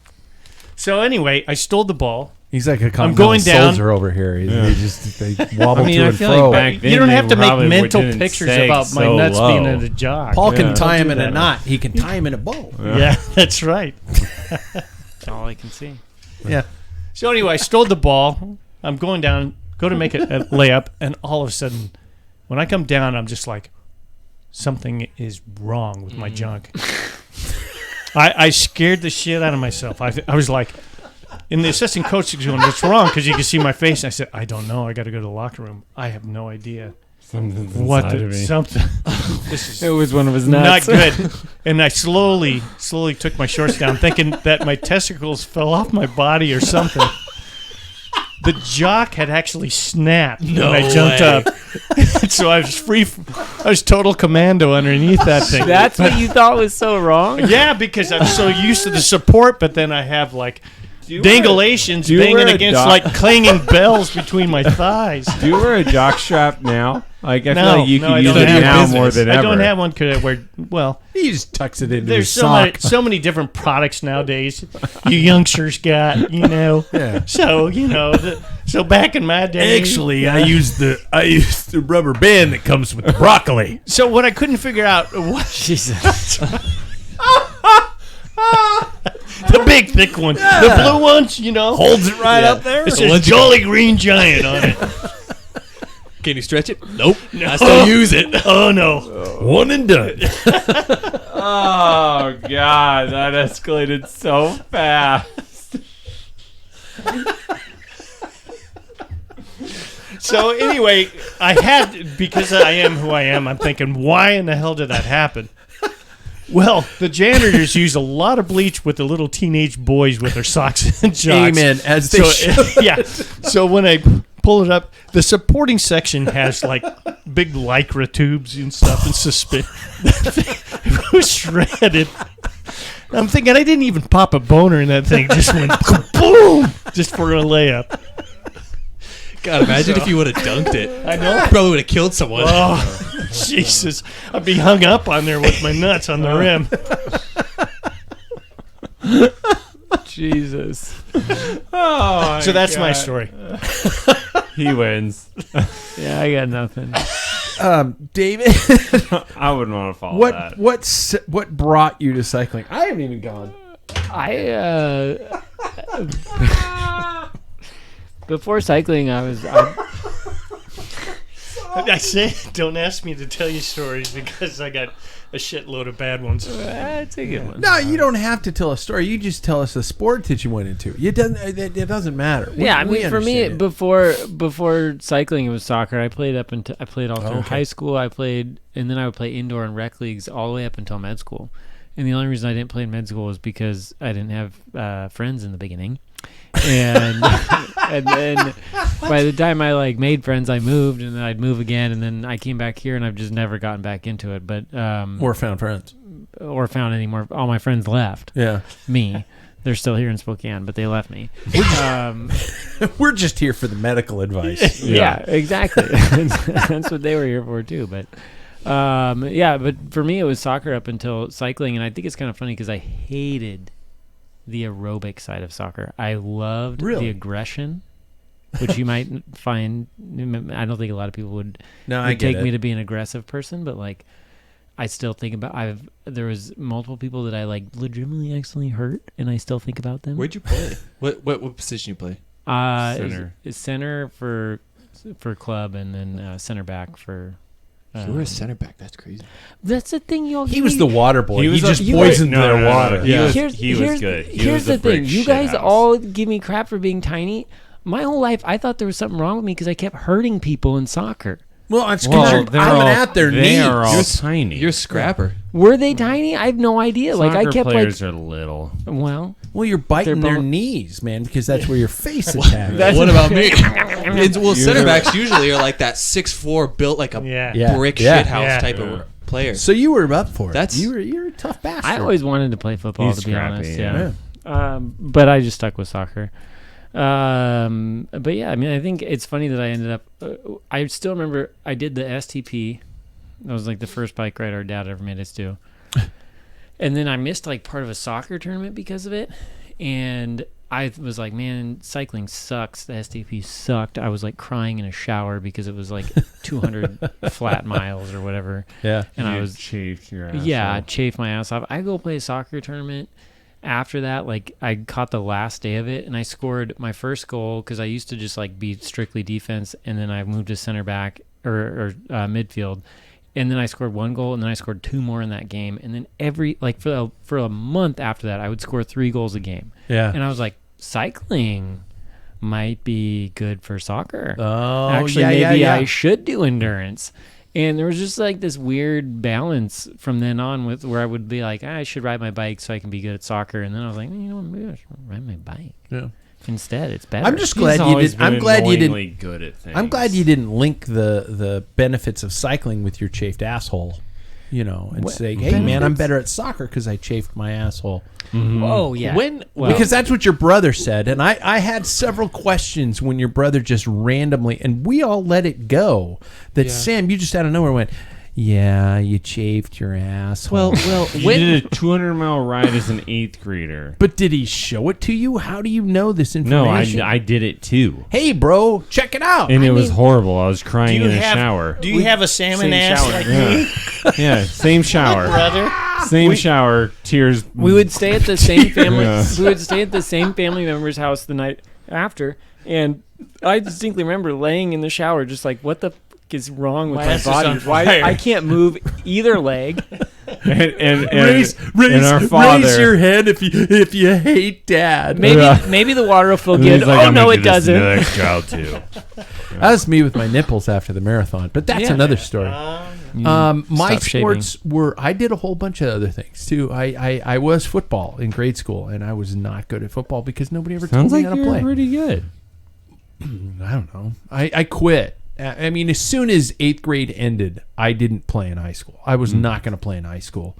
So anyway, I stole the ball. He's like a going continental down. soldier over here. They wobble I mean, to I and feel fro. like back then You don't they have to make probably mental didn't pictures sag about my so nuts being low. in a jog. Paul can Yeah. tie Don't him do in a that. knot. He can tie him in a bow. Yeah, that's right. That's all I can see. Yeah. So anyway, I stole the ball. I'm going down, go to make a layup, and all of a sudden, when I come down, I'm just like, something is wrong with my junk. I scared the shit out of myself. I was like, and the assistant coach was going, "What's wrong?" Because you can see my face. And I said, "I don't know. I got to go to the locker room. I have no idea Something's what inside of me. something. This is It was one of his not nuts. good." And I slowly took my shorts down, thinking that my testicles fell off my body or something. The jock had actually snapped when I jumped up. So I was I was total commando underneath that thing. That's what you thought was so wrong? Yeah, because I'm so used to the support, but then I have like Do you wear- dangulations do you banging wear a against doc- like clanging bells between my thighs. Do you wear a jockstrap now? Like, I feel No, like you no, could I use don't it have now business. more than ever. I don't have one because I wear, well, He just tucks it into there's his sock. so many different products nowadays you youngsters got, you know. Yeah. So, you know, so back in my day. Actually, I used the rubber band that comes with the broccoli. So what I couldn't figure out was Jesus. the big thick one. The blue ones, you know. Holds it right up there. It says Jolly Green Giant on it. Can you stretch it? Nope. I still use it. Oh, no. One and done. Oh, God. That escalated so fast. So anyway, I had, because I am who I am, I'm thinking, why in the hell did that happen? Well, the janitors use a lot of bleach with the little teenage boys with their socks and jocks. Amen. As they should. Yeah. So when I pull it up, the supporting section has like big Lycra tubes and stuff and suspend. It was shredded. I'm thinking I didn't even pop a boner in that thing. Just went boom, just for a layup. God, imagine if you would have dunked it. I know. Probably would have killed someone. Oh, Jesus. I'd be hung up on there with my nuts on the rim. Jesus. Oh, So that's my story. He wins. Yeah, I got nothing. David, I wouldn't want to follow that. what brought you to cycling? I haven't even gone. Before cycling, I say, don't ask me to tell you stories because I got a shitload of bad ones. that's a good one. No, you don't have to tell a story. You just tell us the sport that you went into. It doesn't matter. Yeah, I mean, for me, understand it. before cycling, it was soccer. I played all through high school. And then I would play indoor and rec leagues all the way up until med school. And the only reason I didn't play in med school was because I didn't have friends in the beginning. And and then by the time I made friends, I moved, and then I'd move again, and then I came back here, and I've just never gotten back into it. But Or found friends. or found any more. All my friends left. Yeah. Me. They're still here in Spokane, but they left me. We're just here for the medical advice. Yeah, exactly. That's what they were here for too. But but for me it was soccer up until cycling, and I think it's kind of funny because I hated the aerobic side of soccer. I loved the aggression, which you might find. I don't think a lot of people would take me to be an aggressive person, but I still think about. There was multiple people that I legitimately accidentally hurt, and I still think about them. Where'd you play? What position you play? Center for club, and then center back for. You were a center back. That's crazy. That's the thing, y'all. He was the water boy. He just you poisoned guys- their no, no, no, water. no. Yeah. He was good. He Here's was the a brick thing. You shit guys house. all give me crap for being tiny. My whole life, I thought there was something wrong with me because I kept hurting people in soccer. Well, it's because you're coming at their knees. They are all tiny. You're a scrapper. Were they tiny? I have no idea. Soccer I kept players are little. well, Well, you're biting They're their both- knees, man, because that's where your face attacks. What about me? Center backs usually are like that 6'4", built like a Yeah. brick Yeah. shithouse Yeah. type of player. So you were up for it. That's- you're a tough bastard. I always wanted to play football, He's to be scrappy, honest. yeah. But I just stuck with soccer. But yeah, I mean, I think it's funny that I ended up. I still remember I did the STP. That was the first bike ride our dad ever made us do. And then I missed part of a soccer tournament because of it. And I was like, man, cycling sucks. The STP sucked. I was crying in a shower because it was 200 flat miles or whatever. Yeah. And I was chafed your ass. yeah, I off. chafed my ass off. I go play a soccer tournament. After that, I caught the last day of it, and I scored my first goal because I used to just be strictly defense, and then I moved to center back or midfield, and then I scored one goal, and then I scored two more in that game, and then every for a month after that, I would score 3 goals a game. Yeah. And I was like, cycling might be good for soccer. Oh, Actually, yeah, maybe yeah. I should do endurance. And there was just this weird balance from then on with where I would be I should ride my bike so I can be good at soccer. And then I was like, maybe I should ride my bike. Yeah. Instead, it's better. I'm just He's glad you always did. been I'm glad you annoyingly didn't. good at things. I'm glad you didn't link the benefits of cycling with your chafed asshole. And say, hey, man, I'm better at soccer because I chafed my asshole. Oh, yeah. Because that's what your brother said. And I had several questions when your brother just randomly, and we all let it go, that Sam, you just out of nowhere went, yeah, you chafed your asshole. Well, You did a 200-mile ride as an 8th grader. But did he show it to you? How do you know this No, information? I did it too. Hey, bro, check it out. And it was horrible. I was crying in a shower. Do you have a salmon Same ass shower. like me, Yeah, same shower. brother? Same shower, tears. We would stay at the same family. Yeah. We would stay at the same family member's house the night after, and I distinctly remember laying in the shower, just what the fuck is wrong with My my ass is body? on Why fire. I can't move either leg? and raise our father, raise your head if you hate dad. Maybe the water will feel and good. he's like, Oh I'm no, gonna it do this to doesn't. the next child too. That was me with my nipples after the marathon, but that's Yeah. another story. My Stop sports were, I did a whole bunch of other things too. I was football in grade school, and I was not good at football because nobody ever Sounds told me like how to you're play. pretty good. I don't know. I quit. I mean, as soon as 8th grade ended, I didn't play in high school. I was not going to play in high school.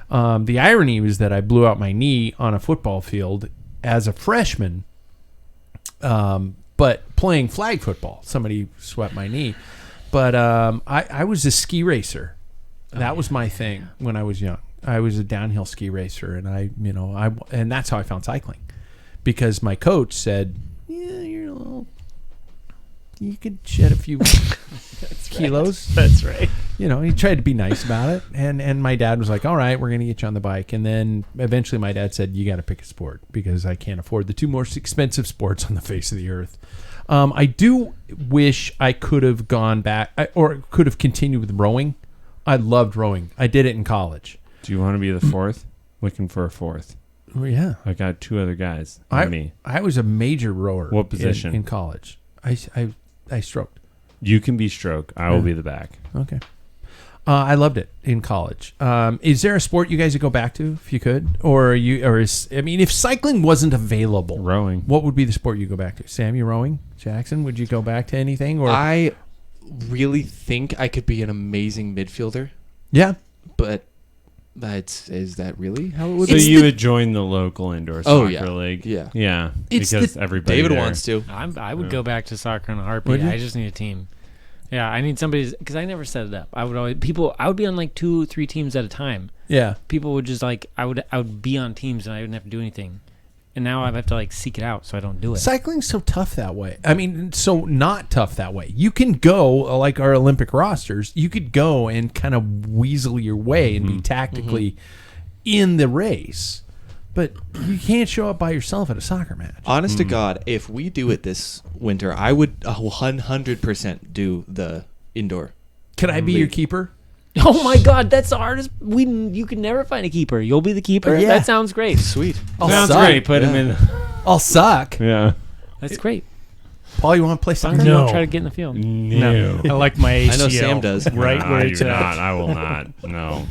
The irony was that I blew out my knee on a football field as a freshman, but playing flag football. Somebody swept my knee. But I was a ski racer. That was my thing when I was young. I was a downhill ski racer, and and that's how I found cycling, because my coach said, "Yeah, you could shed a few kilos." That's right. He tried to be nice about it, and my dad was like, "All right, we're gonna get you on the bike." And then eventually, my dad said, "You got to pick a sport because I can't afford the two most expensive sports on the face of the earth." I do wish I could have gone back or could have continued with rowing. I loved rowing. I did it in college. Do you want to be the fourth? Looking for a fourth. Well, yeah, I got 2 other guys. And me. I was a major rower. What position? in college? I stroked. You can be stroke. I will be the back. Okay. I loved it in college. Is there a sport you guys would go back to if you could, if cycling wasn't available, Rowing. what would be the sport you go back to? Sam, you rowing? Jackson, would you go back to anything? Or I really think I could be an amazing midfielder, yeah, but is that really how it would So be? you would join the local indoor soccer Oh, yeah. league? Yeah. Yeah. It's because the- everybody David there. wants to. I would go back to soccer in a Would heartbeat. you? I just need a team. Yeah, I need somebody because I never set it up. I would be on like 2-3 teams at a time. yeah. People would just like I would be on teams and I wouldn't have to do anything. And now I have to like seek it out so I don't do it. Cycling's so tough that way. I mean, so not tough that way. You can go like our Olympic rosters. You could go and kind of weasel your way and be tactically in the race, but you can't show up by yourself at a soccer match. Honest to God, if we do it this winter, I would 100% do the indoor. Can I be your keeper? Oh my God, that's the hardest. You can never find a keeper. You'll be the keeper. Yeah. That sounds great. Sweet. I'll Sounds suck. great. Put him in. I'll suck. Yeah. That's great. Paul, you want to play soccer? No. Don't try to get in the field. No. I like my ACL. I know Sam does. Right No, where I it's do at. not. I will not. No.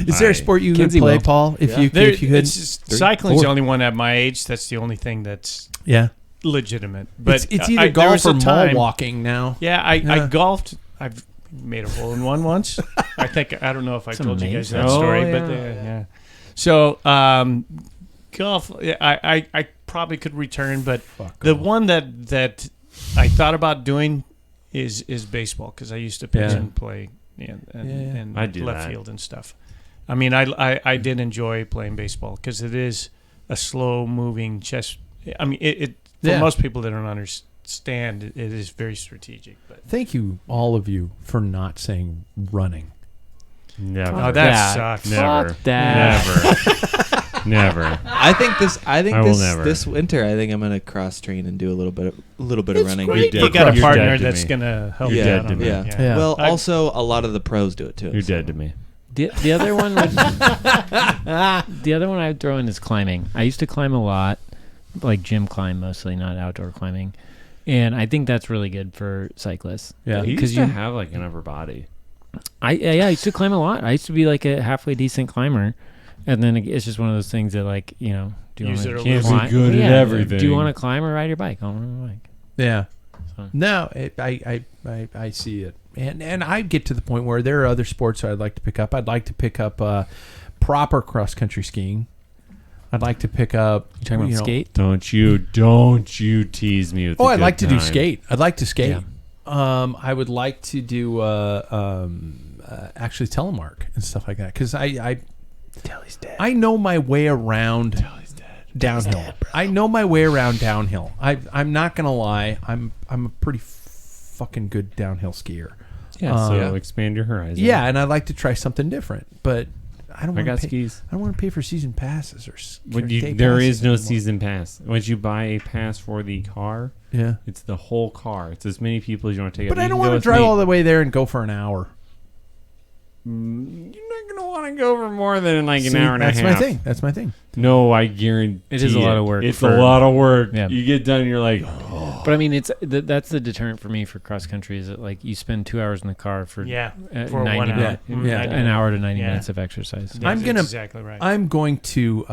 Is there a sport you could Kenzie play, will. Paul? If Yeah. you There, if you could, it's just, cycling's the only one at my age. That's the only thing that's yeah. legitimate. But It's I- either there golf was or a mall time- walking now. Yeah, I Yeah. golfed. I've made a hole in one once. I don't know if I That's told you guys amazing. that Oh, story, yeah. but yeah. So golf. Yeah, I probably could return, but the one that I thought about doing is baseball because I used to pitch Yeah. and play and I do left that. field and stuff. I mean, I did enjoy playing baseball because it is a slow moving chess. I mean, it for Yeah. most people that don't understand, it is very strategic. But Thank you, all of you, for not saying running. Never. oh, that that. sucks. Never. Fuck that. Never. Never. I think I will never. this winter, I think I'm gonna cross train and do a little bit of running. great. You got a You're partner dead to that's me. gonna help You're you dead out to on me. that. Yeah. Yeah. Well, I- also a lot of the pros do it too. You're so. dead to me. The other one would, the other one I would throw in is climbing. I used to climb a lot, like gym climb mostly, not outdoor climbing. And I think that's really good for cyclists. Yeah. You Because used to have like an upper body. I used to climb a lot. I used to be like a halfway decent climber. And then it's just one of those things that like, do you Use want it to a little Can't be good at everything. Do you want to climb or ride your bike? I'll ride my bike. Yeah. So. No, I see it, and I get to the point where there are other sports I'd like to pick up. I'd like to pick up proper cross country skiing. I'd like to pick up. You talking about skate? Don't you tease me with Oh, the I'd good like to do time. skate. I'd like to skate. Yeah. I would like to do actually telemark and stuff like that because Telly's dead. I know my way around downhill. I know my way around downhill. I'm not gonna lie. I'm a pretty fucking good downhill skier. Yeah, so Yeah. expand your horizon. Yeah, and I'd like to try something different, but I don't I want got to pay. skis. I don't want to pay for season passes or When day there passes is no anymore. season pass. Once you buy a pass for the car, Yeah, it's the whole car. It's as many people as you want to take. but I don't want to drive all the way there and go for an hour. You're not going to want to go for more than like an See, hour and a half. that's my thing. That's my thing. No, I guarantee It is a lot of work It's for- a lot of work. Yeah. You get done, and you're like, But I mean, that's the deterrent for me for cross country is that like you spend 2 hours in the car for Yeah, uh, for 90 1 hour. minutes, Yeah. an hour to 90 Yeah. minutes of exercise. Yeah, I'm that's gonna- exactly right. I'm going to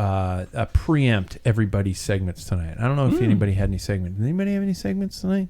preempt everybody's segments tonight. I don't know if anybody had any segments. Did anybody have any segments tonight?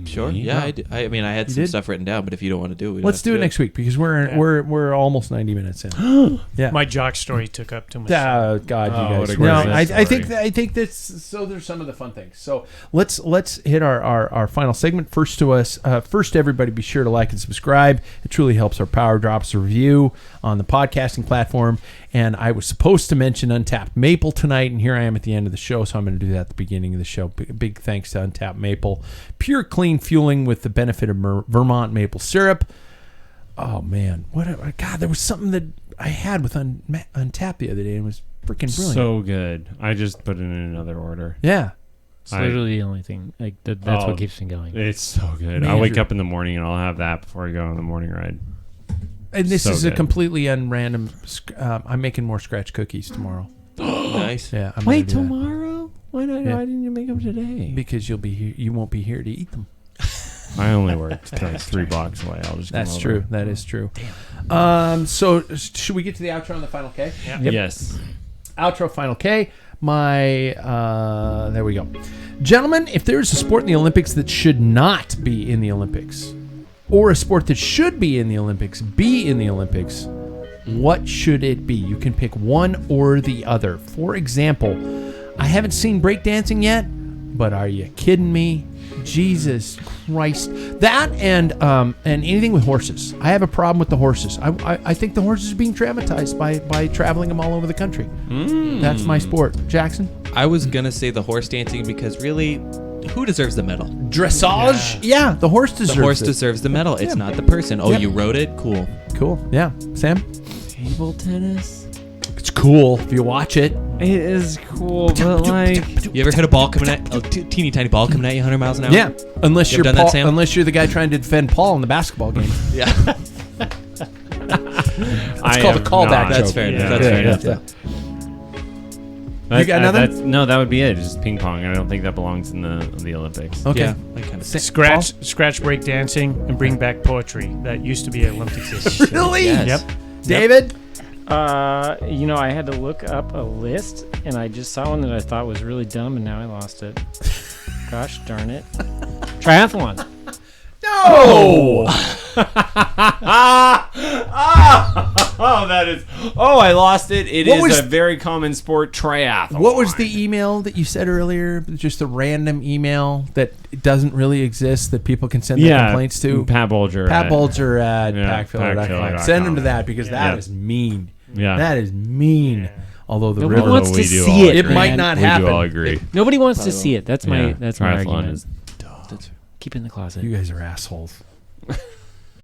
Sure. Me? Yeah, I mean, I had some did? stuff written down, but if you don't want to do it, we don't Let's have to do it next week because we're almost 90 minutes in. Yeah. My jock story took up too much. Oh God, Oh, you what guys! a No, great I think story. I think that's so. There's some of the fun things. So let's hit our final segment. First, everybody, be sure to like and subscribe. It truly helps our Power Drops review on the podcasting platform. And I was supposed to mention Untapped Maple tonight, and here I am at the end of the show, so I'm going to do that at the beginning of the show. Big thanks to Untapped Maple, pure clean fueling with the benefit of Vermont maple syrup. Oh man, God! There was something that I had with Untapped the other day, and it was freaking brilliant. So good. I just put it in another order. Yeah. It's literally the only thing. Like that's Oh, what keeps me going. It's so good. Man, I wake Andrew. up in the morning and I'll have that before I go on the morning ride. And this So is a good. completely unrandom. I'm making more scratch cookies tomorrow. Nice. Yeah. I'm Wait, gonna do that. tomorrow? Why not? Yeah. Why didn't you make them today? Because you'll be here. You won't be here to eat them. I only work 3 blocks away. I'll just. That's come true. over. That is true. So should we get to the outro on the Final K? Yeah. Yep. Yes. Outro Final K. There we go. Gentlemen, if there is a sport in the Olympics that should not be in the Olympics, or a sport that should be in the Olympics, what should it be? You can pick one or the other. For example, I haven't seen breakdancing yet, but are you kidding me? Jesus Christ. That and anything with horses. I have a problem with the horses. I think the horses are being traumatized by traveling them all over the country. That's my sport. Jackson? I was gonna say the horse dancing because really, who deserves the medal? Dressage? Yeah, the horse deserves The horse it. deserves the medal. It's not the person. Oh, Yep. you rode it? Cool. Cool. Yeah. Sam? Table tennis. It's cool if you watch it. It is cool, but like. You ever hit a ball coming at a teeny tiny ball coming at you 100 miles an hour? Yeah. Unless You you're ever done that, Paul, Sam? unless you're the guy trying to defend Paul in the basketball game. Yeah. It's called a callback That's joke. fair enough. Yeah. That's fair enough. Yeah. That- You got another? No, that would be it. Just ping pong. I don't think that belongs in the Olympics. Okay. Yeah. I kind of. Scratch break dancing and bring back poetry. That used to be an Olympics issue. Really? Yes. Yep. David? I had to look up a list, and I just saw one that I thought was really dumb, and now I lost it. Gosh darn it! Triathlon. No! Oh, that is. Oh, I lost it. It What is was- a very common sport, triathlon. What was the email that you said earlier? Just a random email that doesn't really exist that people can send their complaints to? Pat Bulger. Pat Bulger at Yeah, packfiller.com. packfiller.com. Send them to that because that Yeah. is mean. Yeah. That is mean. Although the Nobody river, wants to we do see all it. it might man. not We happen. do all agree. Nobody wants to see it. That's my Yeah, that's my triathlon argument. is. That's Keep it in the closet. You guys are assholes.